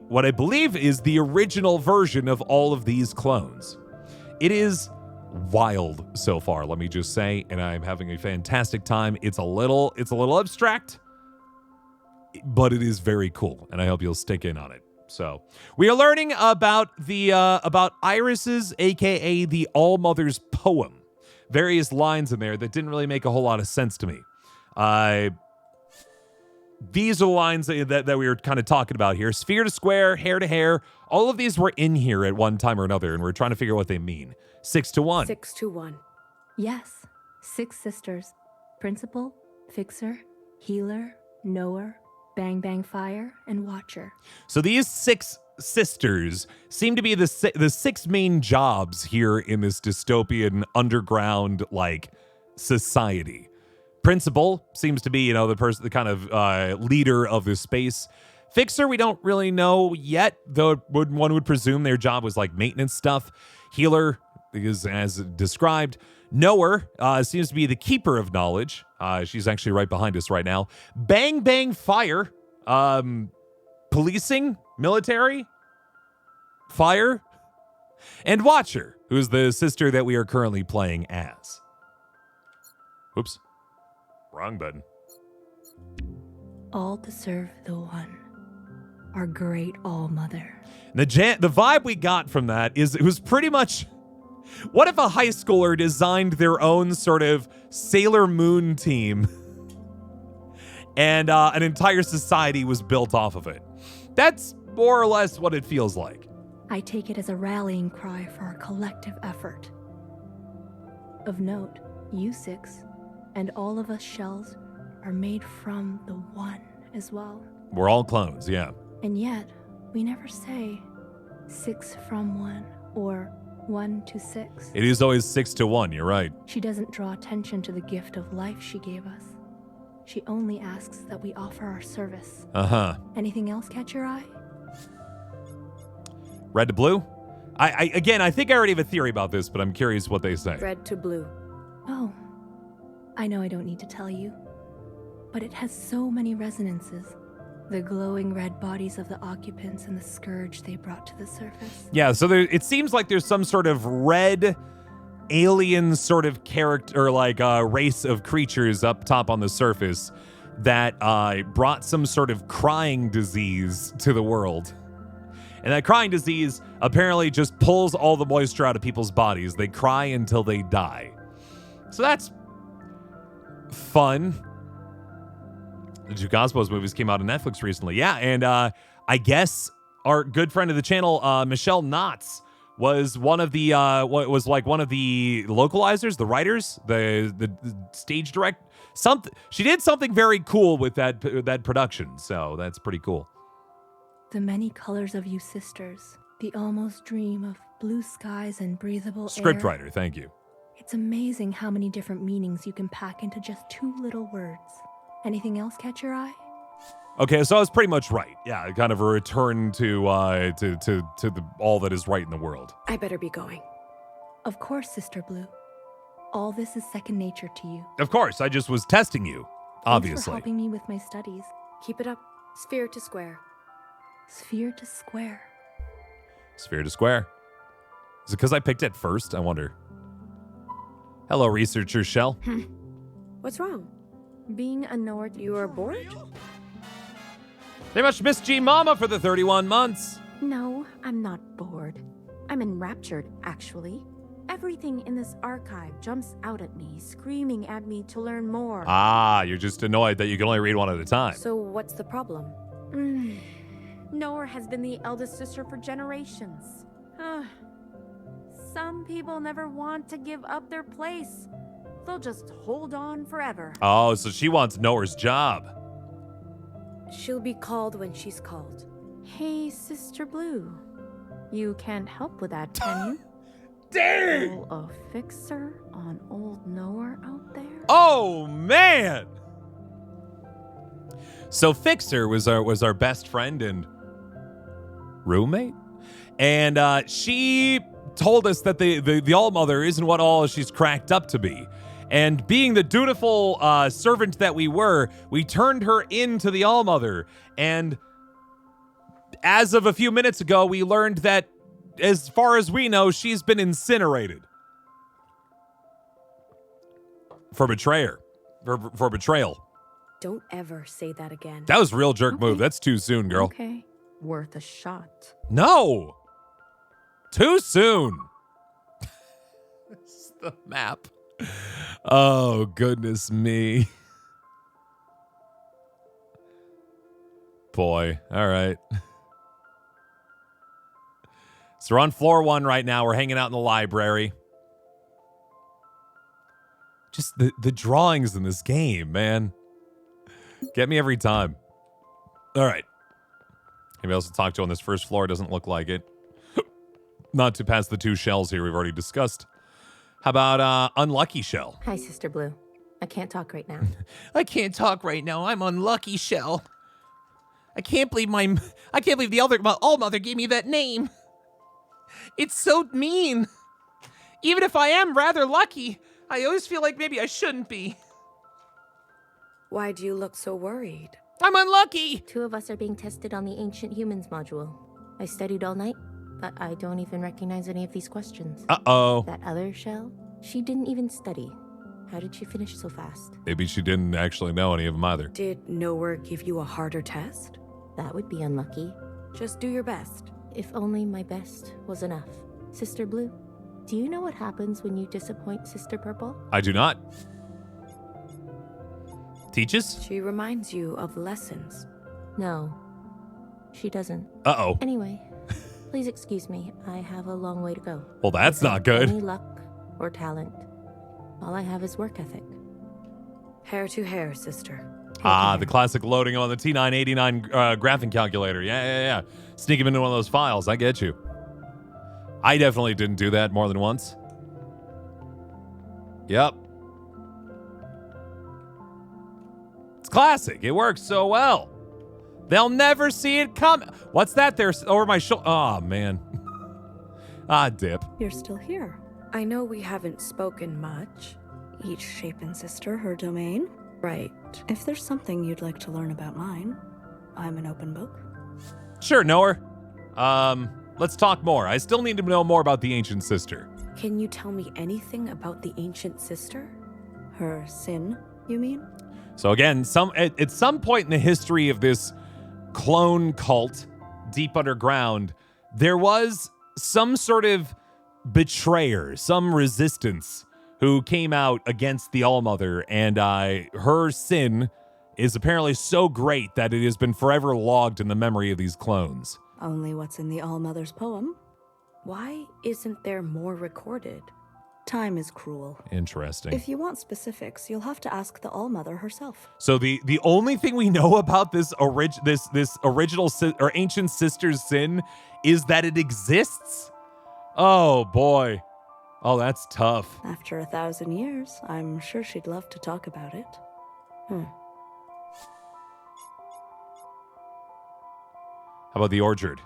what I believe is the original version of all of these clones. It is wild so far, let me just say, and I'm having a fantastic time. It's a little abstract, but it is very cool, and I hope you'll stick in on it. So we are learning about about Iris's, aka the All-Mother's poem. Various lines in there that didn't really make a whole lot of sense to me. these are the lines that we were kind of talking about here. Sphere to square, hair to hair. All of these were in here at one time or another, and we're trying to figure out what they mean. 6 to 1. 6 to 1. Yes, 6 sisters. Principal, Fixer, Healer, Knower, Bang Bang Fire, and Watcher. So these 6 sisters seem to be the 6 main jobs here in this dystopian underground like society. Principal seems to be, the kind of leader of this space. Fixer, we don't really know yet, though one would presume their job was like maintenance stuff. Healer is as described. Knower seems to be the keeper of knowledge. She's actually right behind us right now. Bang Bang Fire. Policing, military, fire, and Watcher, who's the sister that we are currently playing as. Oops. Wrong button. All to serve the one, our great all-mother. The vibe we got from that is it was pretty much, what if a high schooler designed their own sort of Sailor Moon team and an entire society was built off of it? That's more or less what it feels like. I take it as a rallying cry for our collective effort. Of note, you 6 and all of us shells are made from the one as well. We're all clones, yeah. And yet, we never say 6 from 1 or 1 to 6. It is always 6 to 1, you're right. She doesn't draw attention to the gift of life she gave us. She only asks that we offer our service. Uh-huh. Anything else catch your eye? Red to blue? I think I already have a theory about this, but I'm curious what they say. Red to blue. Oh, I know I don't need to tell you, but it has so many resonances. The glowing red bodies of the occupants and the scourge they brought to the surface. Yeah, so it seems like there's some sort of red alien sort of character, or like a race of creatures up top on the surface that brought some sort of crying disease to the world. And that crying disease apparently just pulls all the moisture out of people's bodies. They cry until they die. So that's fun. The two Cosmos movies came out on Netflix recently. Yeah, and I guess our good friend of the channel, Michelle Knotts, was one of the one of the localizers, the writers, the stage direct. She did something very cool with that production, so that's pretty cool. The many colors of you sisters, the almost dream of blue skies and breathable air. Scriptwriter, thank you. It's amazing how many different meanings you can pack into just 2 little words. Anything else catch your eye? Okay, so I was pretty much right. Yeah, kind of a return to all that is right in the world. I better be going. Of course, Sister Blue. All this is second nature to you. Of course, I just was testing you, obviously. Thanks for helping me with my studies. Keep it up. Sphere to square. Sphere to square. Sphere to square. Is it because I picked it first? I wonder. Hello, researcher Shell. What's wrong? Being a knower. You are bored? They must miss G Mama for the 31 months. No, I'm not bored. I'm enraptured, actually. Everything in this archive jumps out at me, screaming at me to learn more. Ah, you're just annoyed that you can only read one at a time. So what's the problem? Knower has been the eldest sister for generations. Some people never want to give up their place. They'll just hold on forever. Oh, so she wants Knower's job. She'll be called when she's called. Hey, Sister Blue. You can't help with that, can you? Dang! Pull a fixer on old Knower out there? Oh, man! So Fixer was our best friend and roommate, and she told us that the All-Mother isn't what all she's cracked up to be. And being the dutiful servant that we were, we turned her into the All-Mother. And as of a few minutes ago, we learned that, as far as we know, she's been incinerated. For betrayal. Don't ever say that again. That was a real jerk move. That's too soon, girl. Okay, worth a shot. No! Too soon. This is the map. Oh, goodness me. boy. All right. So we're on floor 1 right now. We're hanging out in the library. Just the drawings in this game, man. Get me every time. All right. Anybody else to talk to on this first floor? Doesn't look like it. Not to pass the 2 shells here we've already discussed. How about Unlucky Shell? Hi, Sister Blue. I can't talk right now. I can't talk right now. I'm Unlucky Shell. I can't believe the All-Mother gave me that name. It's so mean. Even if I am rather lucky, I always feel like maybe I shouldn't be. Why do you look so worried? I'm unlucky. 2 of us are being tested on the Ancient Humans module. I studied all night, but I don't even recognize any of these questions. Uh-oh. That other shell, she didn't even study. How did she finish so fast? Maybe she didn't actually know any of them either. Did nowhere give you a harder test? That would be unlucky. Just do your best. If only my best was enough. Sister Blue, do you know what happens when you disappoint Sister Purple? I do not. Teaches? She reminds you of lessons. No, she doesn't. Uh-oh. Anyway, please excuse me. I have a long way to go. Well, that's not Without good. Any luck or talent. All I have is work ethic. Hair to hair, sister. The classic loading on the T989 graphing calculator. Yeah. Sneak him into one of those files. I get you. I definitely didn't do that more than once. Yep. It's classic. It works so well. They'll never see it come. What's that there over my shoulder? Oh, man. Dip. You're still here. I know we haven't spoken much. Each Shapen sister her domain. Right. If there's something you'd like to learn about mine, I'm an open book. Sure, know her. Let's talk more. I still need to know more about the Ancient Sister. Can you tell me anything about the Ancient Sister? Her sin, you mean? So again, at some point in the history of this clone cult deep underground, there was some sort of betrayer, some resistance who came out against the All-Mother, and her sin is apparently so great that it has been forever logged in the memory of these clones. Only what's in the All-Mother's poem. Why isn't there more recorded? Time is cruel. Interesting. If you want specifics, you'll have to ask the All-Mother herself. So the only thing we know about this original or ancient sister's sin is that it exists? Oh boy. Oh, that's tough. After 1,000 years, I'm sure she'd love to talk about it. How about the orchard?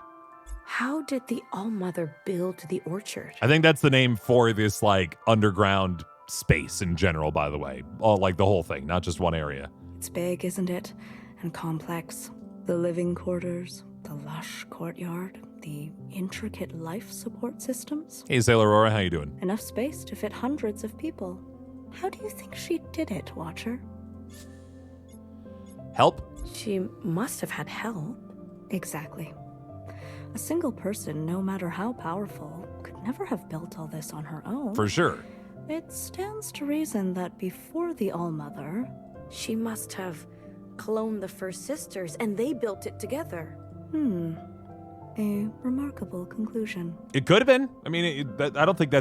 How did the All-Mother build the orchard? I think that's the name for this like underground space in general, by the way. Like the whole thing, not just one area. It's big, isn't it? And complex. The living quarters, the lush courtyard, the intricate life support systems. Hey, Sailor Aurora, how you doing? Enough space to fit hundreds of people. How do you think she did it, Watcher? Help? She must have had help. Exactly. A single person, no matter how powerful, could never have built all this on her own. For sure. It stands to reason that before the All-Mother, she must have cloned the first sisters and they built it together. A remarkable conclusion. It could have been. I mean, I don't think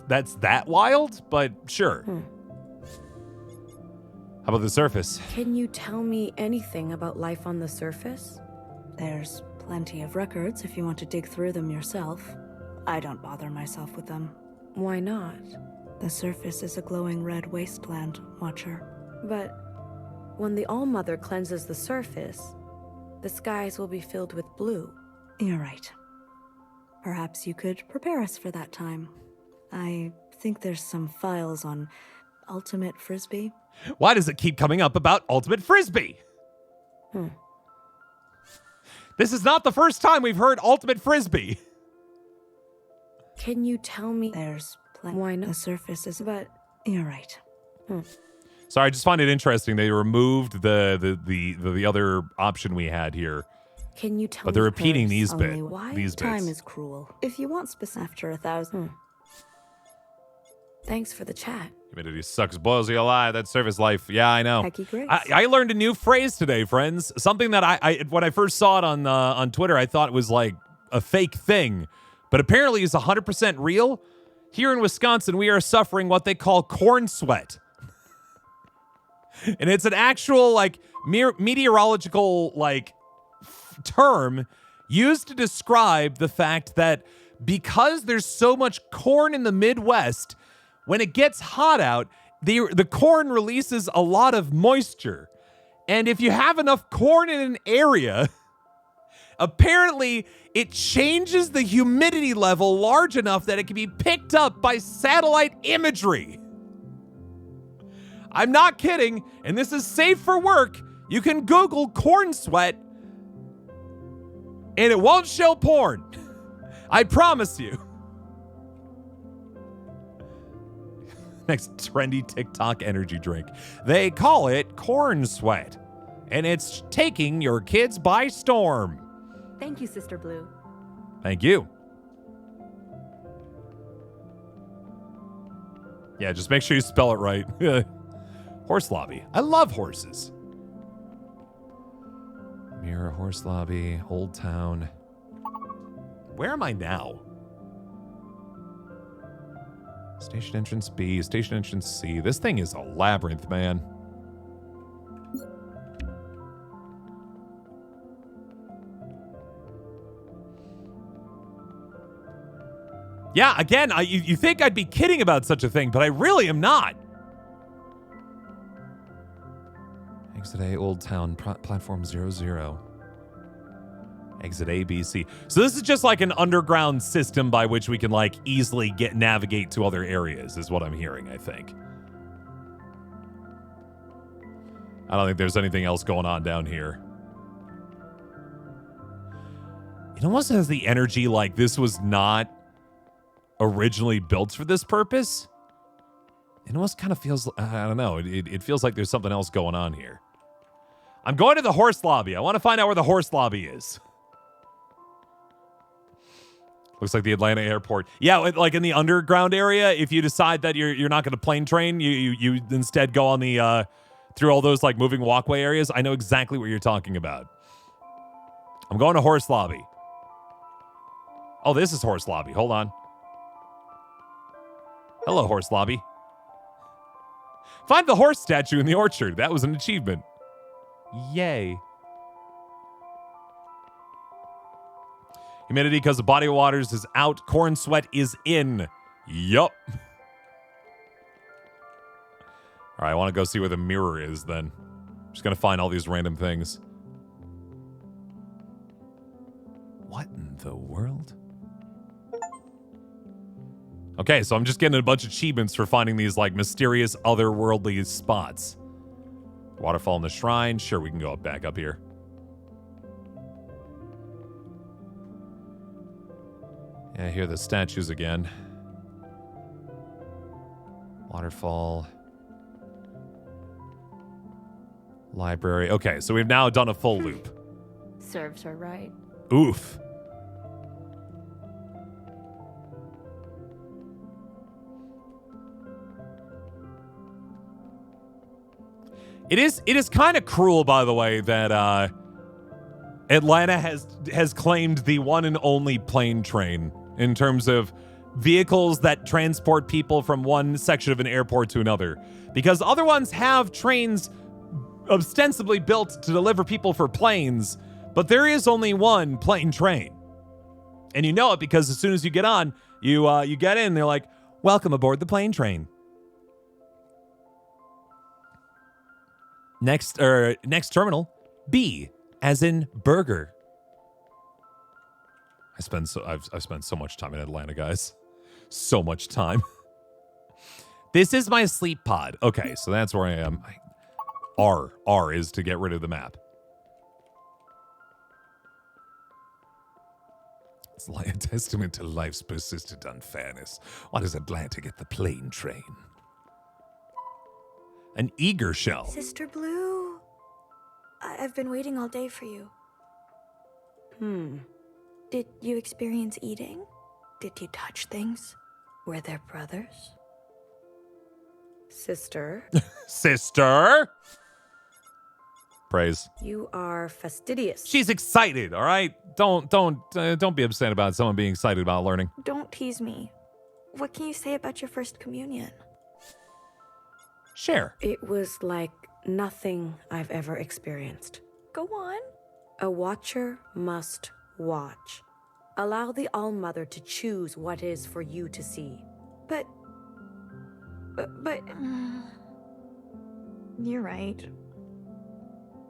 that's that wild, but sure. How about the surface? Can you tell me anything about life on the surface? There's plenty of records if you want to dig through them yourself. I don't bother myself with them. Why not? The surface is a glowing red wasteland, Watcher. But when the All-Mother cleanses the surface, the skies will be filled with blue. You're right. Perhaps you could prepare us for that time. I think there's some files on Ultimate Frisbee. Why does it keep coming up about Ultimate Frisbee? This is not the first time we've heard Ultimate Frisbee. Can you tell me? There's plenty. Why not? The surface is, but you're right. Sorry, I just find it interesting. They removed the other option we had here. Can you tell But they're me repeating hers? these Only bits. why? These bits. Time is cruel. If you want specific after 1,000. Thanks for the chat. Humidity sucks, boils you alive. That surface life. Yeah, I know. Hekki Grace. I learned a new phrase today, friends. Something that I when I first saw it on Twitter, I thought it was like a fake thing, but apparently it's 100% real. Here in Wisconsin, we are suffering what they call corn sweat. And it's an actual like meteorological like term used to describe the fact that because there's so much corn in the Midwest, when it gets hot out, the corn releases a lot of moisture. And if you have enough corn in an area, apparently it changes the humidity level large enough that it can be picked up by satellite imagery. I'm not kidding, and this is safe for work. You can Google corn sweat, and it won't show porn. I promise you. Next trendy TikTok energy drink. They call it corn sweat, and it's taking your kids by storm. Thank you, Sister Blue. Thank you. Yeah, just make sure you spell it right. Horse lobby. I love horses. Mirror horse lobby, Old Town. Where am I now? Station entrance B, station entrance C. This thing is a labyrinth, man. Yeah, again, you think I'd be kidding about such a thing, but I really am not. Exit A, Old Town, platform 00. Exit A, B, C. So this is just like an underground system by which we can like easily navigate to other areas is what I'm hearing, I think. I don't think there's anything else going on down here. It almost has the energy like this was not originally built for this purpose. It almost kind of feels, I don't know, it feels like there's something else going on here. I'm going to the horse lobby. I want to find out where the horse lobby is. Looks like the Atlanta airport. Yeah, like in the underground area, if you decide that you're not going to plane train, you instead go on the through all those like moving walkway areas. I know exactly what you're talking about. I'm going to horse lobby. Oh, this is horse lobby. Hold on. Hello, horse lobby. Find the horse statue in the orchard. That was an achievement. Yay. Humidity because the body of waters is out. Corn sweat is in. Yup. All right, I want to go see where the mirror is then. Just going to find all these random things. What in the world? Okay, so I'm just getting a bunch of achievements for finding these like mysterious otherworldly spots. Waterfall in the shrine. Sure, we can go back up here. Yeah, here are the statues again. Waterfall. Library. Okay, so we've now done a full loop. Serves her right. Oof. It is kind of cruel, by the way, that Atlanta has claimed the one and only plane train in terms of vehicles that transport people from one section of an airport to another. Because other ones have trains ostensibly built to deliver people for planes, but there is only one plane train. And you know it because as soon as you get on, you get in, they're like, welcome aboard the plane train. Next terminal, B, as in burger. I've spent so much time in Atlanta, guys. So much time. This is my sleep pod. Okay, so that's where I am. R is to get rid of the map. It's like a testament to life's persistent unfairness. Why does Atlanta get the plane train? An eager shell. Sister Blue, I've been waiting all day for you. Did you experience eating? Did you touch things? Were there brothers? Sister, Sister. Praise. you are fastidious. She's excited, all right? Don't be upset about someone being excited about learning. Don't tease me. What can you say about your first communion? Share. It was like nothing I've ever experienced. Go on. A watcher must watch. Allow the All-Mother to choose what is for you to see. But... You're right.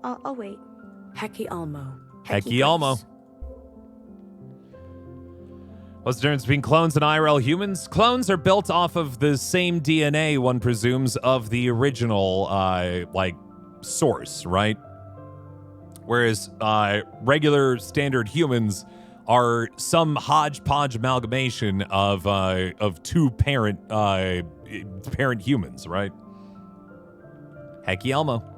I'll wait. HEKKI ALLMO. HEKKI ALLMO. What's the difference between clones and IRL humans? Clones are built off of the same DNA, one presumes, of the original, source, right? Whereas regular standard humans are some hodgepodge amalgamation of two parent humans, right? HEKKI ALLMO.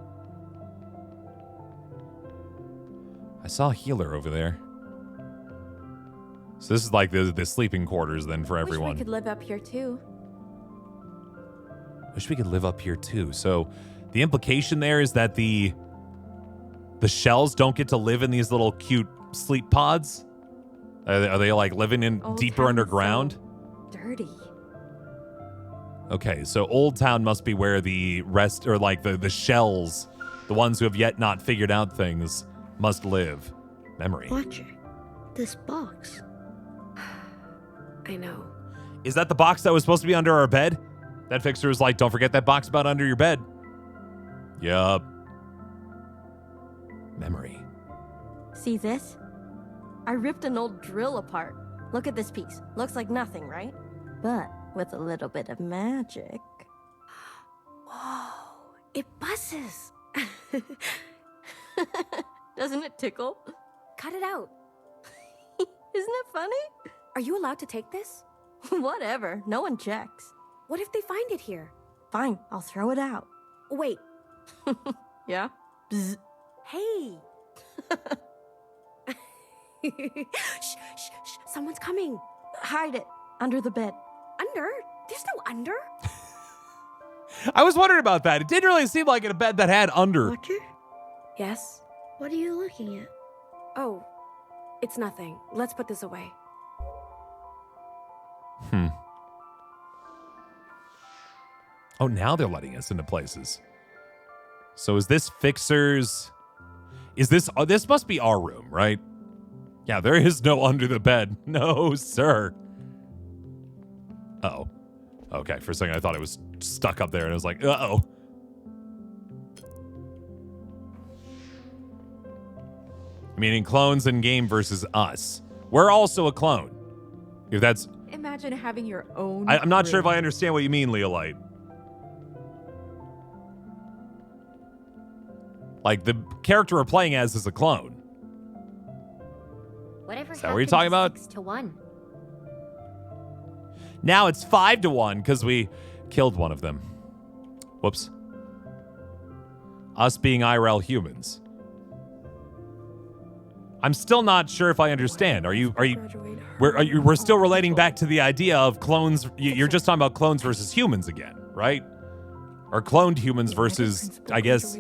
I saw a healer over there. So this is like the sleeping quarters then for everyone. Wish we could live up here too. Wish we could live up here too. So the implication there is that the shells don't get to live in these little cute sleep pods? Are they like living in deeper underground? So dirty. Okay, so Old Town must be where the rest, or like the shells, the ones who have yet not figured out things, must live. Memory. Watcher, this box. I know. Is that the box that was supposed to be under our bed? That fixer was like, don't forget that box about under your bed. Yup. Memory. See this? I ripped an old drill apart. Look at this piece. Looks like nothing, right? But with a little bit of magic. Whoa, it buzzes. Doesn't it tickle? Cut it out. Isn't it funny? Are you allowed to take this? Whatever. No one checks. What if they find it here? Fine, I'll throw it out. Wait. Yeah? Bzz. Hey. Shh, shh, shh. Someone's coming. Hide it under the bed. Under? There's no under. I was wondering about that. It didn't really seem like a bed that had under. Watcher, Yes? what are you looking at? Oh, it's nothing. Let's put this away. Oh, now they're letting us into places. So is this Fixer's... Is this... Oh, this must be our room, right? Yeah, there is no under the bed. No, sir. Uh-oh. Okay, for a second I thought it was stuck up there, and I was like, uh-oh. Meaning clones in game versus us. We're also a clone. If that's... Imagine having your own. I'm not sure if room. I understand what you mean, Leolite. Like, the character we're playing as is a clone. Whatever Is that what you're talking about? 6 to 1. Now it's 5 to 1 because we killed one of them. Whoops. Us being IRL humans. I'm still not sure if I understand. We're still relating back to the idea of clones. You're just talking about clones versus humans again, right? Or cloned humans versus, I guess,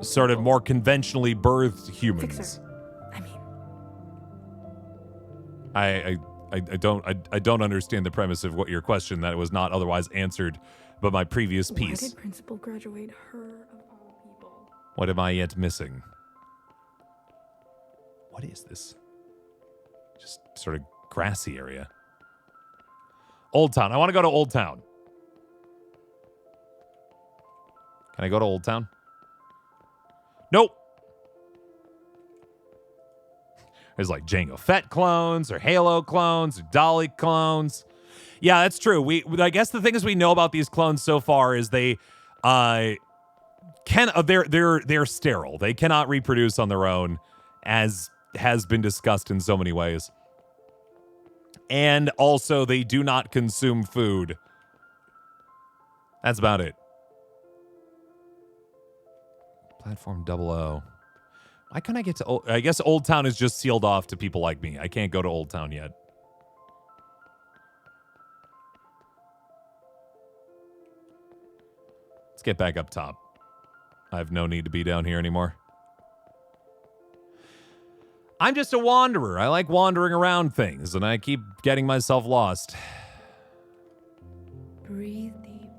sort of more conventionally birthed humans. Fixer. I mean, I don't understand the premise of what your question that was not otherwise answered by my previous why piece. did Principal graduate her of all people? What am I yet missing? What is this? Just sort of grassy area. Old Town. I want to go to Old Town. Can I go to Old Town? Nope. There's like Jango Fett clones or Halo clones or Dolly clones. Yeah, that's true. I guess the things we know about these clones so far is they they're sterile. They cannot reproduce on their own, as has been discussed in so many ways. And also they do not consume food. That's about it. Platform 00. Why can't I get to I guess Old Town is just sealed off to people like me. I can't go to Old Town yet. Let's get back up top. I have no need to be down here anymore. I'm just a wanderer. I like wandering around things, and I keep getting myself lost. Breathe deep.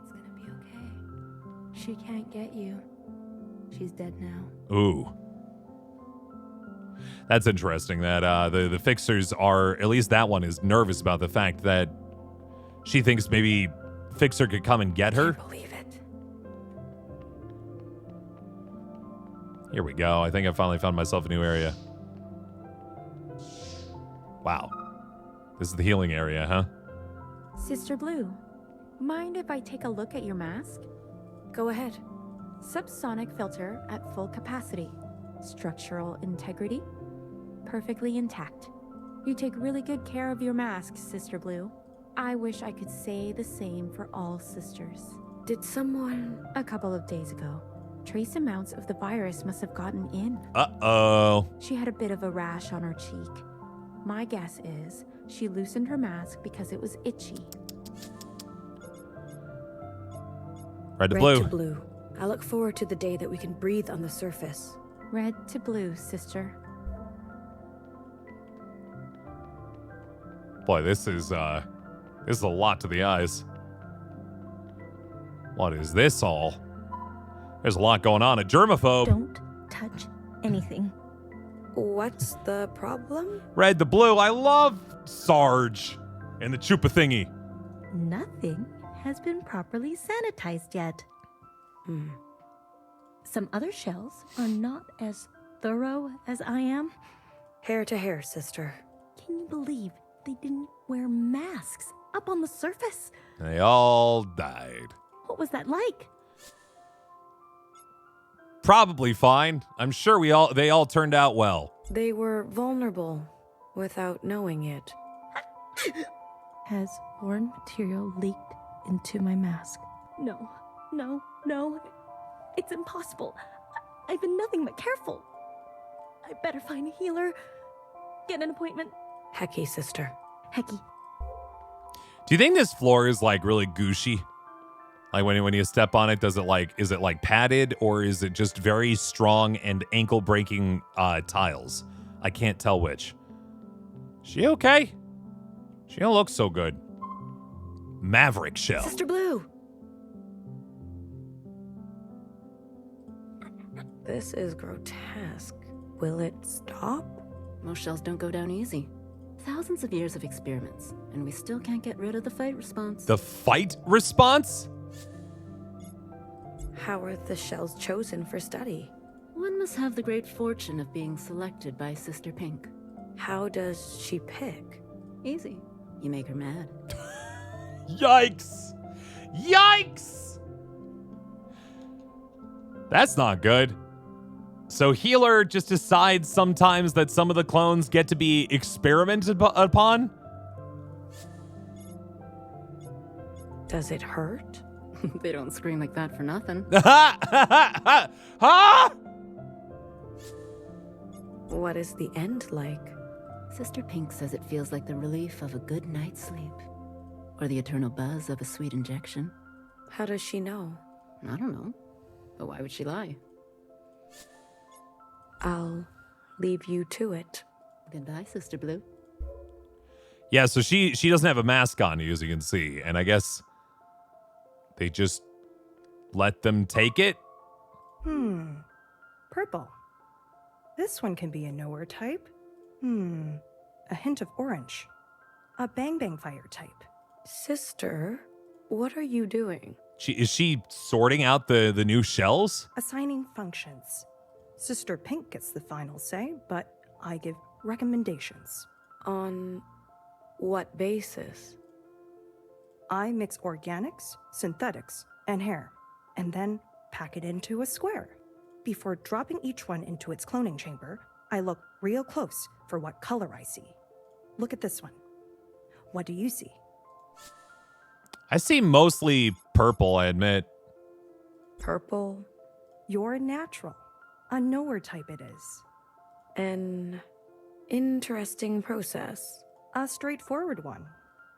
It's gonna be okay. She can't get you. She's dead now. Ooh. That's interesting that the Fixers are, at least that one is nervous about the fact that she thinks maybe Fixer could come and get her. Can't believe it. Here we go. I think I finally found myself a new area. Wow. This is the healing area, huh? Sister Blue, mind if I take a look at your mask? Go ahead. Subsonic filter at full capacity. Structural integrity perfectly intact. You take really good care of your mask, Sister Blue. I wish I could say the same for all sisters. Did someone... A couple of days ago, trace amounts of the virus must have gotten in. Uh-oh. She had a bit of a rash on her cheek. My guess is she loosened her mask because it was itchy. Red to Red blue. to blue. I look forward to the day that we can breathe on the surface. Red to blue, sister. Boy, this is a lot to the eyes. What is this all? There's a lot going on. A germaphobe. Don't touch anything. What's the problem? Red to blue. I love Sarge and the Chupa thingy. Nothing has been properly sanitized yet. Some other shells are not as thorough as I am. Hair to hair, sister. Can you believe they didn't wear masks up on the surface? They all died. What was that like? Probably fine. I'm sure they all turned out well. They were vulnerable without knowing it. Has foreign material leaked into my mask? No. It's impossible. I've been nothing but careful. I better find a healer. Get an appointment. HEKKI, sister. HEKKI. Do you think this floor is like really gushy? Like when you step on it, is it like padded, or is it just very strong and ankle breaking tiles? I can't tell which. She okay? She don't look so good. Maverick shell. Sister Blue! This is grotesque. Will it stop? Most shells don't go down easy. Thousands of years of experiments, and we still can't get rid of the fight response. The fight response? How are the shells chosen for study? One must have the great fortune of being selected by Sister Pink. How does she pick? Easy. You make her mad. Yikes! Yikes! That's not good. So Healer just decides sometimes that some of the clones get to be experimented upon? Does it hurt? They don't scream like that for nothing. Ha! What is the end like? Sister Pink says it feels like the relief of a good night's sleep. Or the eternal buzz of a sweet injection. How does she know? I don't know. But why would she lie? I'll leave you to it. Goodbye, Sister Blue. Yeah, so she doesn't have a mask on, as you can see. And I guess they just let them take it? Purple. This one can be a knower type. A hint of orange. A bang bang fire type. Sister, what are you doing? Is she sorting out the new shells? Assigning functions. Sister Pink gets the final say, but I give recommendations. On what basis? I mix organics, synthetics, and hair, and then pack it into a square. Before dropping each one into its cloning chamber, I look real close for what color I see. Look at this one. What do you see? I see mostly purple, I admit. Purple? You're natural. A knower type it is. An interesting process. A straightforward one.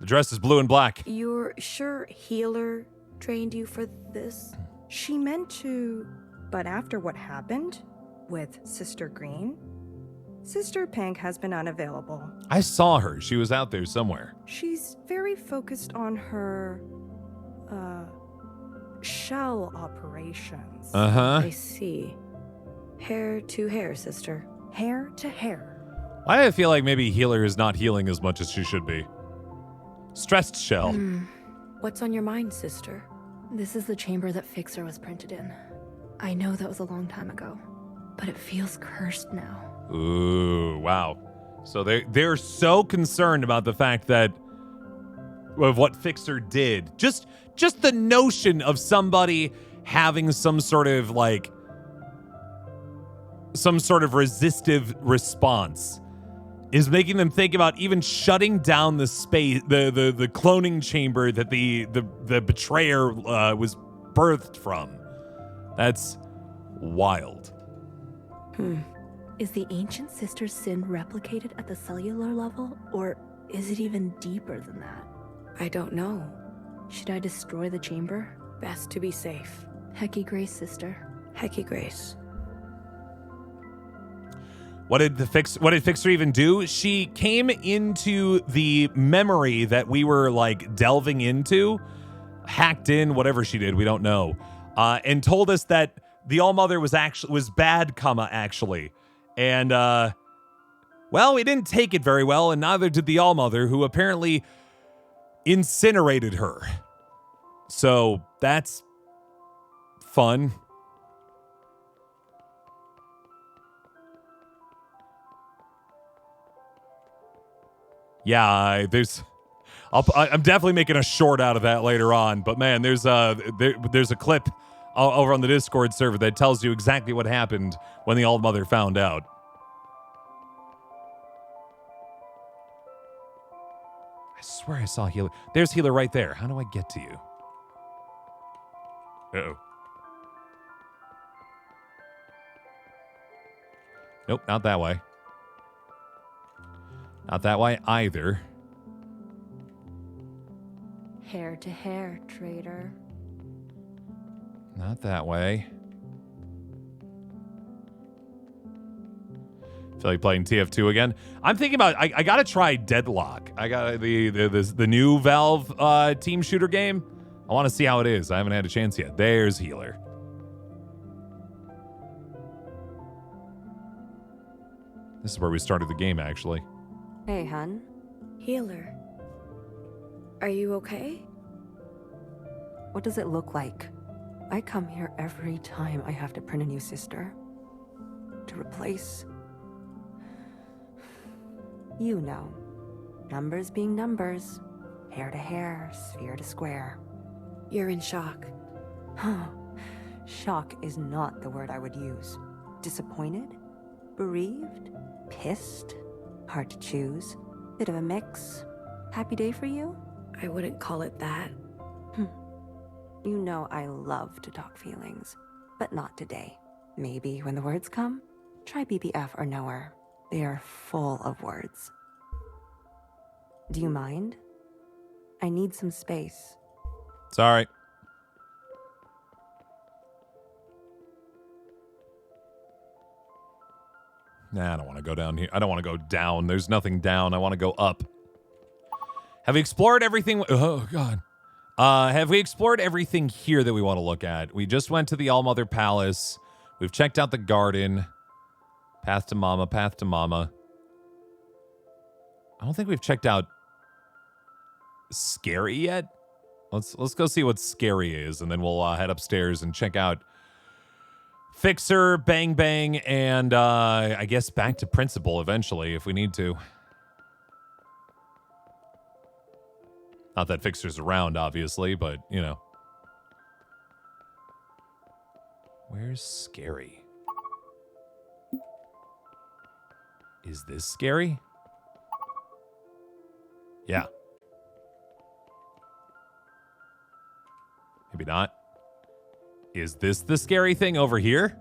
The dress is blue and black. You're sure Healer trained you for this? She meant to, but after what happened with Sister Green, Sister Pink has been unavailable. I saw her. She was out there somewhere. She's very focused on her, shell operations. Uh-huh. I see. Hair to hair, sister. Hair to hair. Why do I feel like maybe Healer is not healing as much as she should be? Stressed shell. What's on your mind, sister? This is the chamber that Fixer was printed in. I know that was a long time ago, but it feels cursed now. Ooh, wow. So they're so concerned about the fact that of what Fixer did. Just the notion of somebody having some sort of resistive response is making them think about even shutting down the space, the cloning chamber that the betrayer was birthed from. That's wild. Is the ancient sister's sin replicated at the cellular level, or is it even deeper than that? I don't know. Should I destroy the chamber? Best to be safe. HEKKI Grace, sister. HEKKI Grace. What did Fixer even do? She came into the memory that we were delving into, hacked in, whatever she did, we don't know, and told us that the All-Mother was bad, actually. And well, we didn't take it very well, and neither did the All-Mother, who apparently incinerated her. So that's fun. Yeah, I'm definitely making a short out of that later on. But man, there's a clip over on the Discord server that tells you exactly what happened when the All-Mother found out. I swear I saw Healer. There's Healer right there. How do I get to you? Uh-oh. Nope, not that way. Not that way either. Hair to hair, traitor. Not that way. Feel like playing TF2 again? I'm thinking about I gotta try Deadlock. I got the new Valve team shooter game. I want to see how it is. I haven't had a chance yet. There's Healer. This is where we started the game, actually. Hey, hun. Healer. Are you okay? What does it look like? I come here every time I have to print a new sister. To replace... You know. Numbers being numbers. Hair to hair, sphere to square. You're in shock. Shock is not the word I would use. Disappointed? Bereaved? Pissed? Hard to choose. Bit of a mix. Happy day for you? I wouldn't call it that. You know I love to talk feelings, but not today. Maybe when the words come, try BBF or Knower. They are full of words. Do you mind? I need some space. Sorry. Nah, I don't want to go down here. I don't want to go down. There's nothing down. I want to go up. Have we explored everything? Oh, God. Have we explored everything here that we want to look at? We just went to the All-Mother Palace. We've checked out the garden. Path to Mama, Path to Mama. I don't think we've checked out Scary yet. Let's go see what Scary is, and then we'll head upstairs and check out Fixer, Bang Bang, and I guess back to Principal eventually if we need to. Not that Fixer's around, obviously, but, you know. Where's Scary? Is this Scary? Yeah. Maybe not. Is this the scary thing over here?